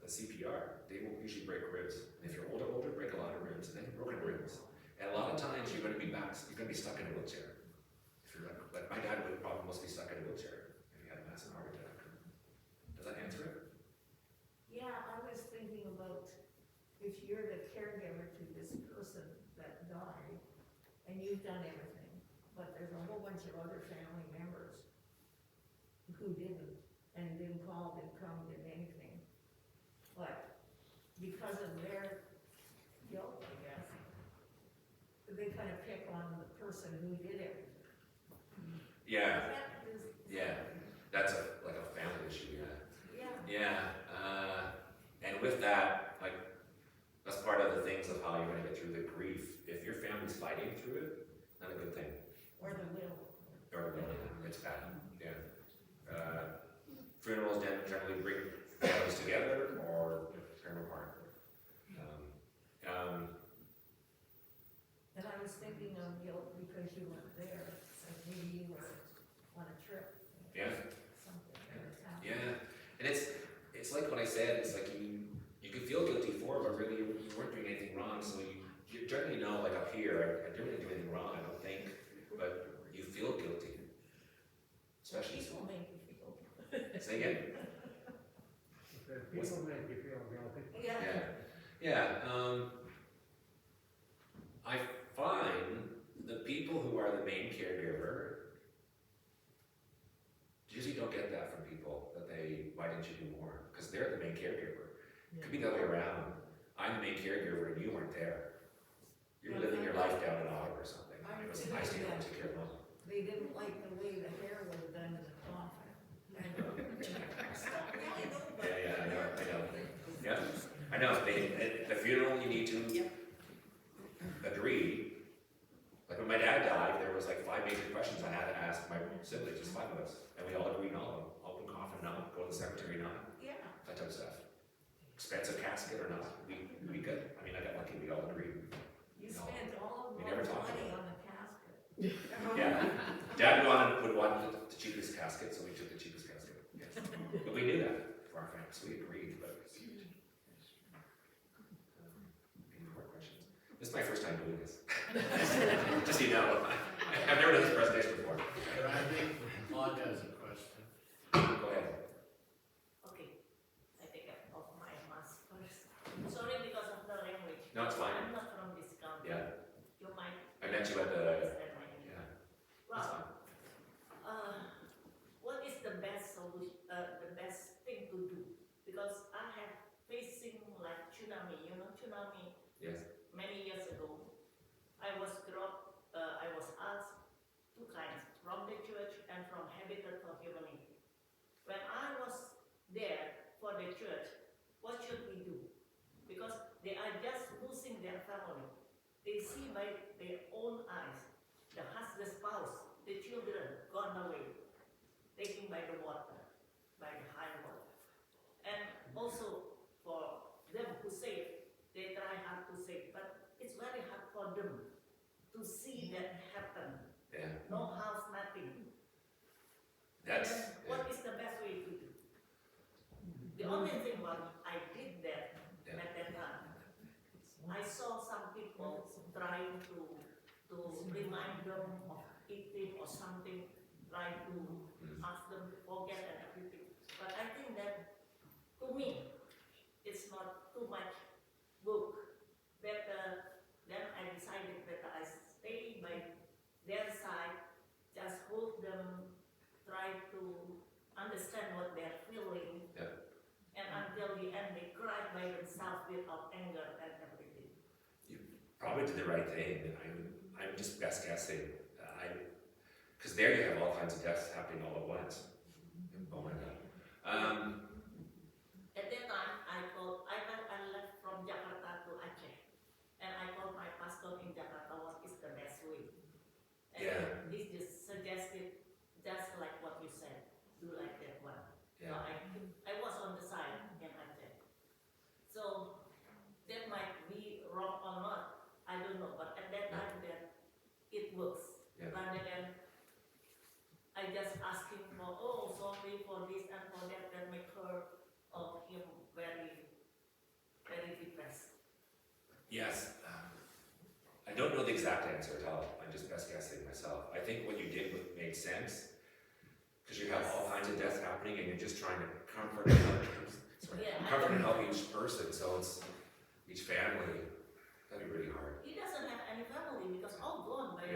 CPR, they will usually break ribs. And if you're older, break a lot of ribs, and then broken ribs. And a lot of times you're going to be stuck in a wheelchair. If you're like my dad would probably mostly stuck in a wheelchair if he had a massive heart attack. Does that answer it? Yeah, I was thinking about if you're the caregiver to this person that died, and you've done everything, but there's a whole bunch of other family members who didn't, and didn't call, didn't come, did anything. But because of their guilt, I guess, they kind of pick on the person who did everything. Yeah, Is that's like a family issue, yeah. And with that, like, that's part of the things of how you're going to get through the grief. If your family's fighting through it, not a good thing. Or the will. It's bad, yeah. Funerals generally bring families together or tear them apart. And I was thinking of guilt because you weren't there, so maybe you were on a trip. Yeah. Something that happened. Yeah, and it's like what I said, it's like you can feel guilty for it, but really you weren't doing anything wrong, so you generally know, like up here, I didn't do anything wrong, I don't think, but you feel guilty. Especially People make you feel. say again. People make you feel guilty. Yeah. I find the people who are the main caregiver usually don't get that from people, that why didn't you do more? Because they're the main caregiver. It could be the other way around. I'm the main caregiver and you weren't there. You're living your life down in Ottawa or something. It was nice to take care of them. They didn't like the way the hair was done in the coffin. I know. At the funeral, you need to agree. Like when my dad died, there was like 5 major questions I had to ask my siblings, just 5 of us, and we all agreed on all of them. Open coffin, not. Go to the cemetery, not. Yeah. That type of stuff. Expensive casket or not. We good. I mean, I got lucky. We all agreed. You spent all of We never the talked money about on the casket. Yeah. Dad would want the cheapest casket, so we took the cheapest casket. Yes. But we knew that for our family, so we agreed. But any more questions? This is my first time doing this. Just so you know, I've never done this presentation before. Randy, Claude has a question. Go ahead. Okay, I take off my mask first. Sorry because of the language. No, it's fine. I'm not from this country. Yeah. You might I met you at the. understand my English. Yeah. That's Well, fine. what is the best solution, the best thing to do? Because I have facing like tsunami, you know tsunami Yes. many years ago. I was asked 2 kinds, from the church and from Habitat for Humanity. When I was there for the church, what should we do? Because they are just losing their family. They see by their own eyes, the spouse, the children gone away, taken by the water, by the high water. And also for them who say hard to say, but it's very hard for them to see that happen. Yeah. No house, nothing. That's, And what is the best way to do? The only thing what I did that Yeah. at that time, I saw some people trying to remind them of eating or something, trying to ask them to forget and everything. But I think that, to me, it's not too much work. Better, then I decided that I stay by their side, just hold them, try to understand what they're feeling. Yeah. And until the end, they cried by themselves without anger and everything. probably did the right thing. I'm just best guessing. Because there you have all kinds of deaths happening all at once. Oh my God. At that time, I left from Jakarta to Aceh, and I told my pastor in Jakarta what is the best way. And Yeah. he just suggested, just like what you said, do like that one. So Yeah. I was on the side in Aceh. So that might be wrong or not, I don't know. But at that time, that it works. Yeah. Rather than I just ask him for, oh, sorry for this and for that make her or him very, very depressed. Yes. I don't know the exact answer at all. I'm just best guessing myself. I think what you did made sense because you have all kinds of deaths happening and you're just trying to comfort and help, Yeah, comfort and help each person. So it's each family. That'd be really hard. he doesn't have any family because all gone by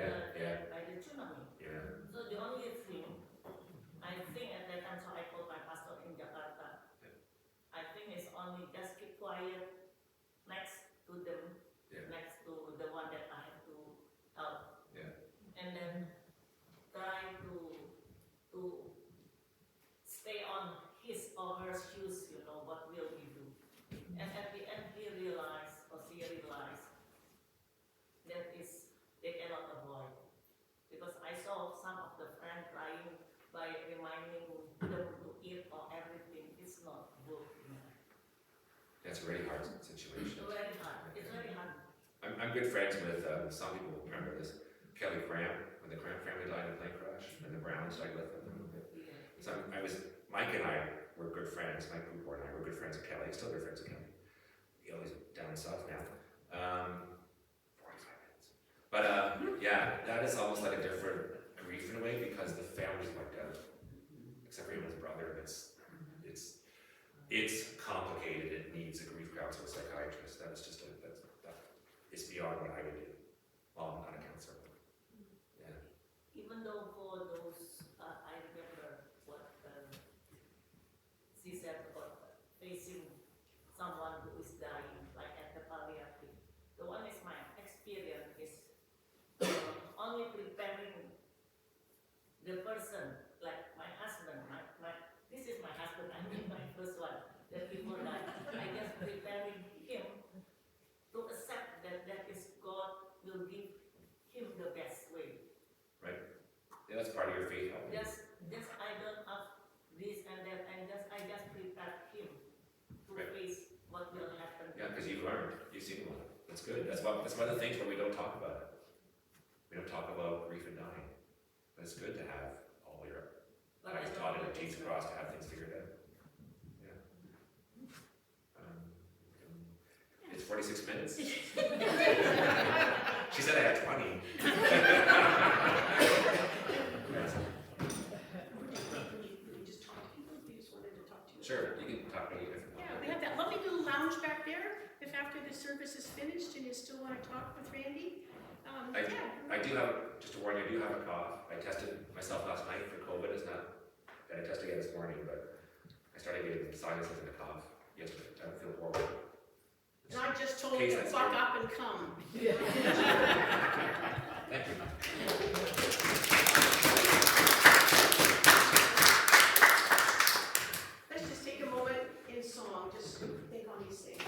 by the tsunami. Yeah. So the only thing, I think at that time, so I told my pastor in Jakarta, I think it's only just keep quiet next to them, next to the one that I have to help. Yeah. And then try to stay on his or her shoes, you know, what will we do? And at the end he realized, or she realized, that is, they cannot avoid. Because I saw some of the friends trying by reminding them to eat or everything. It's not working. That's a really hard situation. It's very hard. It's very hard. I'm good friends with, some people will remember this, Kelly Cram, when the Cram family died in a plane crash, and the Browns died with them. So Mike and I were good friends, Mike Cooper and I were good friends of Kelly, still good friends of Kelly. He's down south now. 45 minutes. But yeah, that is almost like a different grief in a way because the family's wiped out. Except for him and his brother, it's complicated, it needs a grief counselor, a psychiatrist. That is just it's beyond what I would do. Well, I'm not a counselor. Yeah. Even though for those, I remember what she said about facing someone who is dying, like at the palliative. The one is my experience is only preparing the person, like my husband, this is my husband, I mean my first one, that before that, I just preparing him to accept that is God will give him the best way. Yeah, that's part of your faith. Just I don't have this and that, and I just prepare him to face what will happen. Yeah, because you've learned, you've seen one. That's good. That's one of the things where we don't talk about it. We don't talk about grief and dying. But it's good to have all your eyes dotted and T's crossed to have things figured out. Yeah. It's 46 minutes. She said I had 20. We just talk to people, we just wanted to talk to you. Sure, you can talk to me if you Yeah, want. we have that lovely little lounge back there, if after the service is finished and you still want to talk with Randy. I do have, just to warn you, I do have a cough. I tested myself last night for COVID. It's not, I tested again this morning, but I started getting sinuses and a cough yesterday. I don't feel horrible. And I just told you to fuck up and come. Thank you. Let's just take a moment in song, just think on these things.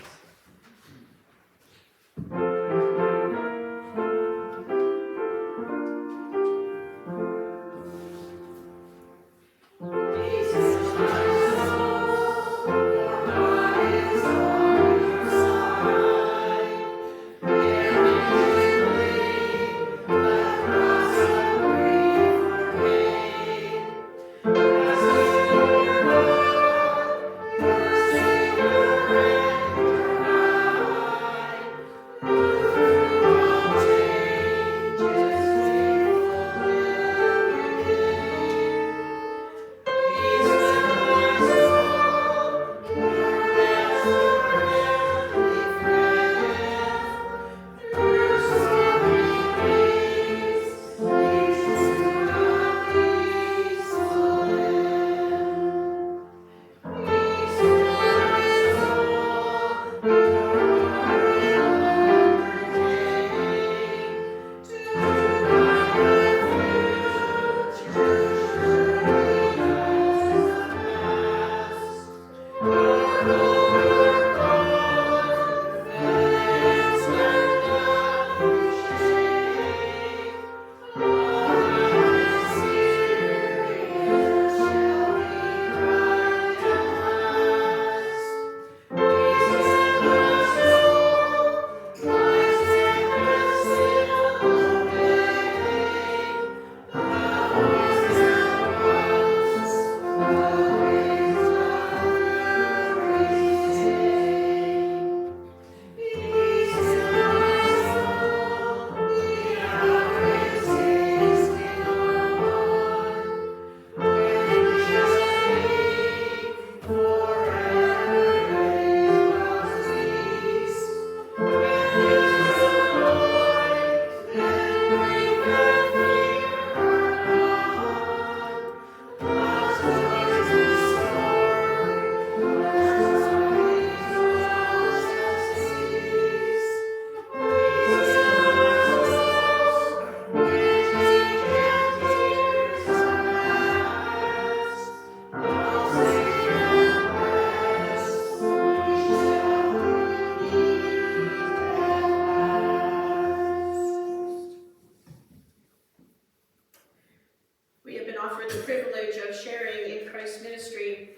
the privilege of sharing in Christ's ministry.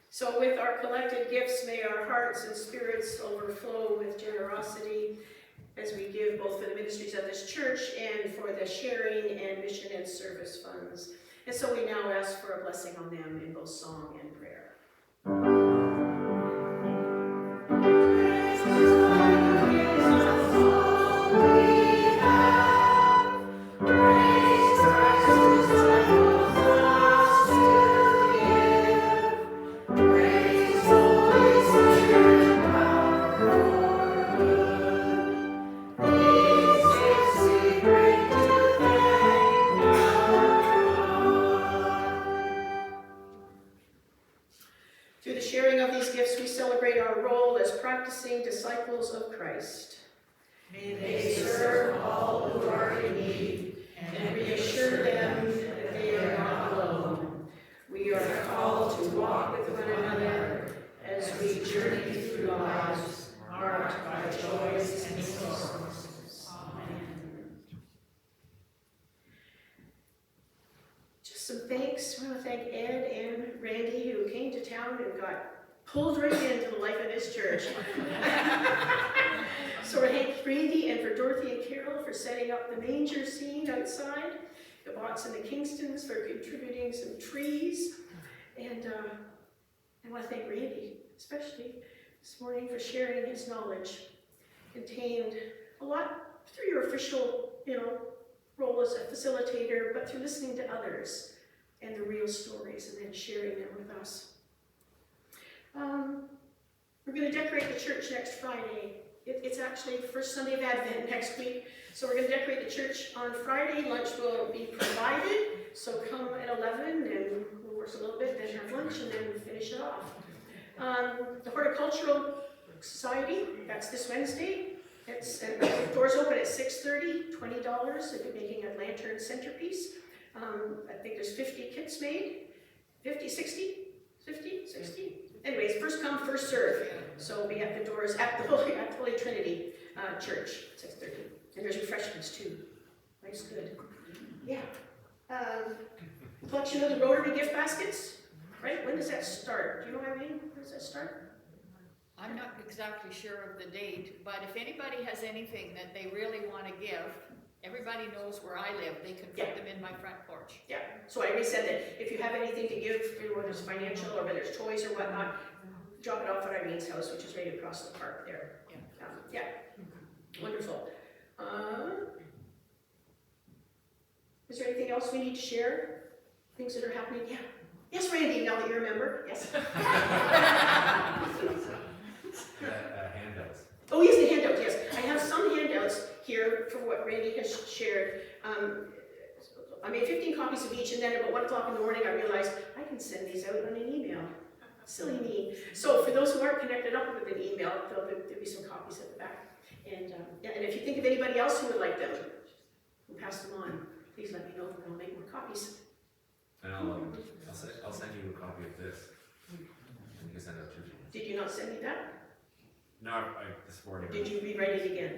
So with our collected gifts, may our hearts and spirits overflow with generosity as we give both for the ministries of this church and for the sharing and mission and service funds. And so we now ask for a blessing on them in both song and prayer. Through the sharing of these gifts, we celebrate our role as practicing disciples of Christ. May they serve all who are in need and reassure them that they are not alone. We are called to walk with one another as we journey through lives marked by joys and sorrows. Amen. Just some thanks. I want to thank Ed and Randy who came to town and got pulled right into the life of this church. So we're thanking Randy and for Dorothy and Carol for setting up the manger scene outside, the Botts and the Kingstons for contributing some trees, and I want to thank Randy especially this morning for sharing his knowledge. Contained a lot through your official, role as a facilitator, but through listening to others and the real stories and then sharing them with us. We're going to decorate the church next Friday. It's actually the first Sunday of Advent next week. So we're going to decorate the church on Friday. Lunch will be provided. So come at 11 and we'll work a little bit, then have lunch, and then finish it off. The Horticultural Society, that's this Wednesday. The doors open at 6:30, $20 if you're making a lantern centerpiece. I think there's 50 kits made. 50, 60? 50, 60? Anyways, first come, first serve. So we'll be at the doors at the Holy Trinity Church, 6:30. And there's refreshments too. Nice, good. Yeah. Collection of the Rotary gift baskets, right? When does that start? Do you know what I mean? When does that start? I'm not exactly sure of the date, but if anybody has anything that they really want to give, everybody knows where I live. They can put them in my front porch. Yeah, so I already said that if you have anything to give, whether it's financial or whether it's toys or whatnot, drop it off at Irene's house, which is right across the park there. Yeah, wonderful. Is there anything else we need to share? Things that are happening? Yeah. Yes, Randy, now that you're a member. Yes. Handouts. Oh, yes, the handouts, yes. I have some handouts here for what Randy has shared. I made 15 copies of each, and then about 1 o'clock in the morning I realized I can send these out on an email. Silly me. So for those who aren't connected up with an email, there'll be some copies at the back. And and if you think of anybody else who would like them, we'll pass them on. Please let me know, and I'll make more copies. And I'll send you a copy of this. And you can send it out to you. Did you not send me that? No, this morning. Did you rewrite it again?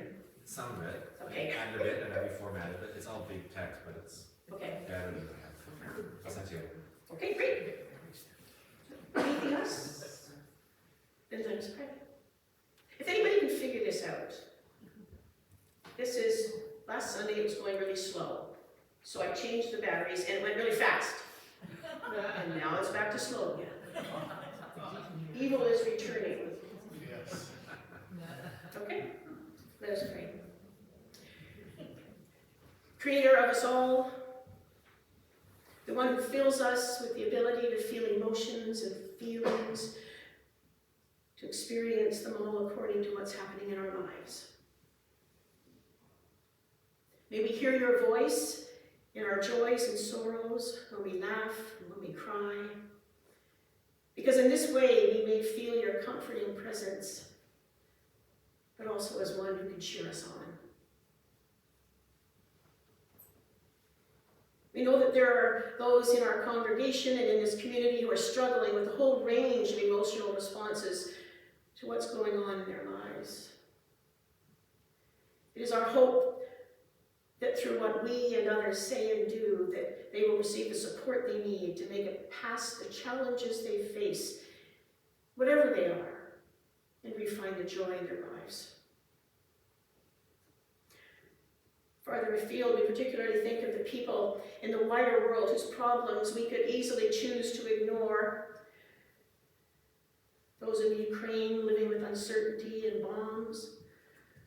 Some of it. Okay. Kind of it, and I reformatted it. It's all big text, but it's Okay. better than I have. I'll send you. Okay, great. Anything else? Then let us pray. If anybody can figure this out, last Sunday it was going really slow. So I changed the batteries and it went really fast. And now it's back to slow again. Evil is returning. Yes. Okay, let us pray. Creator of us all, the one who fills us with the ability to feel emotions and feelings, to experience them all according to what's happening in our lives. May we hear your voice in our joys and sorrows, when we laugh and when we cry, because in this way we may feel your comforting presence, but also as one who can cheer us on. We know that there are those in our congregation and in this community who are struggling with a whole range of emotional responses to what's going on in their lives. It is our hope that through what we and others say and do, that they will receive the support they need to make it past the challenges they face, whatever they are, and refine the joy in their lives. Farther afield, we particularly think of the people in the wider world whose problems we could easily choose to ignore. Those in Ukraine living with uncertainty and bombs,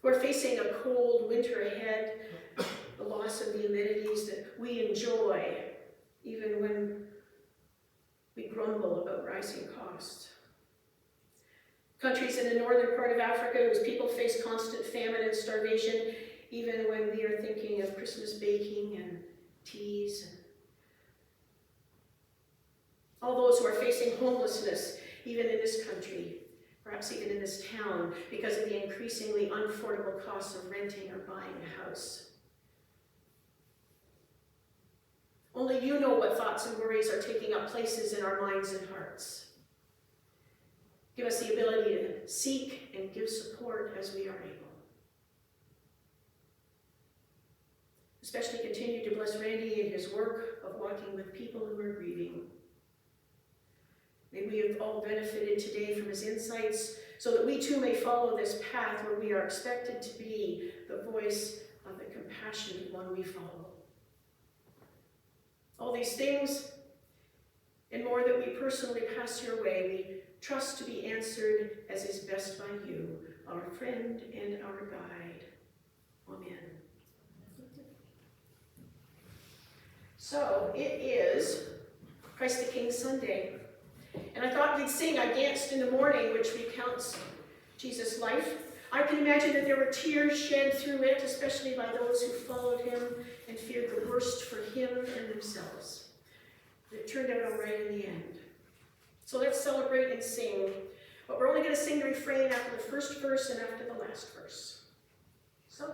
who are facing a cold winter ahead, the loss of the amenities that we enjoy, even when we grumble about rising costs. Countries in the northern part of Africa whose people face constant famine and starvation, even when we are thinking of Christmas baking and teas. All those who are facing homelessness, even in this country, perhaps even in this town, because of the increasingly unaffordable costs of renting or buying a house. Only you know what thoughts and worries are taking up places in our minds and hearts. Give us the ability to seek and give support as we are able. Especially continue to bless Randy in his work of walking with people who are grieving. May we have all benefited today from his insights so that we too may follow this path where we are expected to be the voice of the compassionate one we follow. All these things and more that we personally pass your way, we trust to be answered as is best by you, our friend and our guide. Amen. So it is Christ the King Sunday. And I thought we'd sing I Danced in the Morning, which recounts Jesus' life. I can imagine that there were tears shed through it, especially by those who followed him and feared the worst for him and themselves. But it turned out all right in the end. So let's celebrate and sing. But we're only going to sing the refrain after the first verse and after the last verse. So.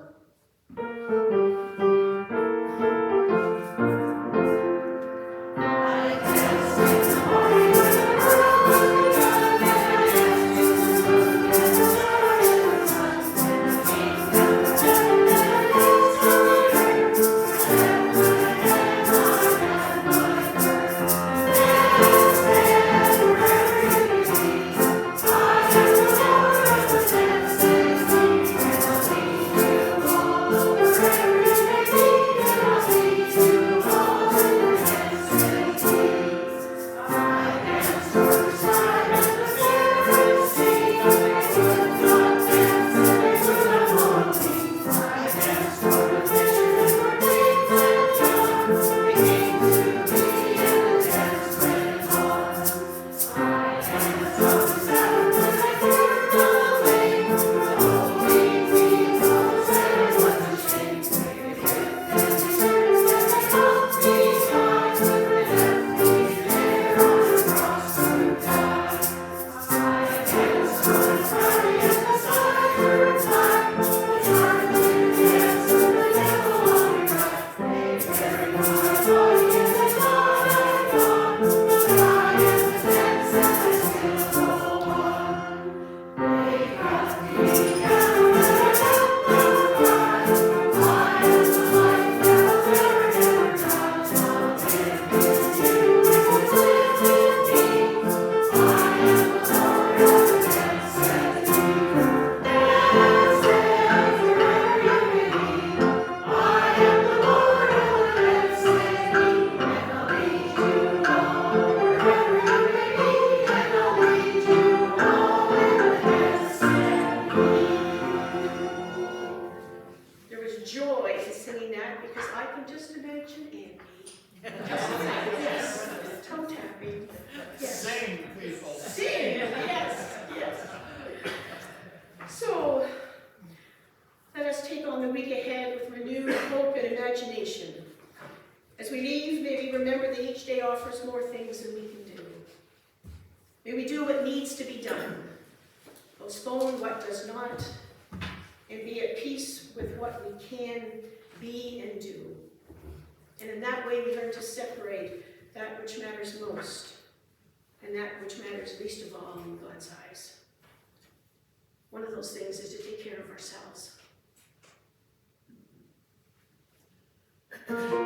All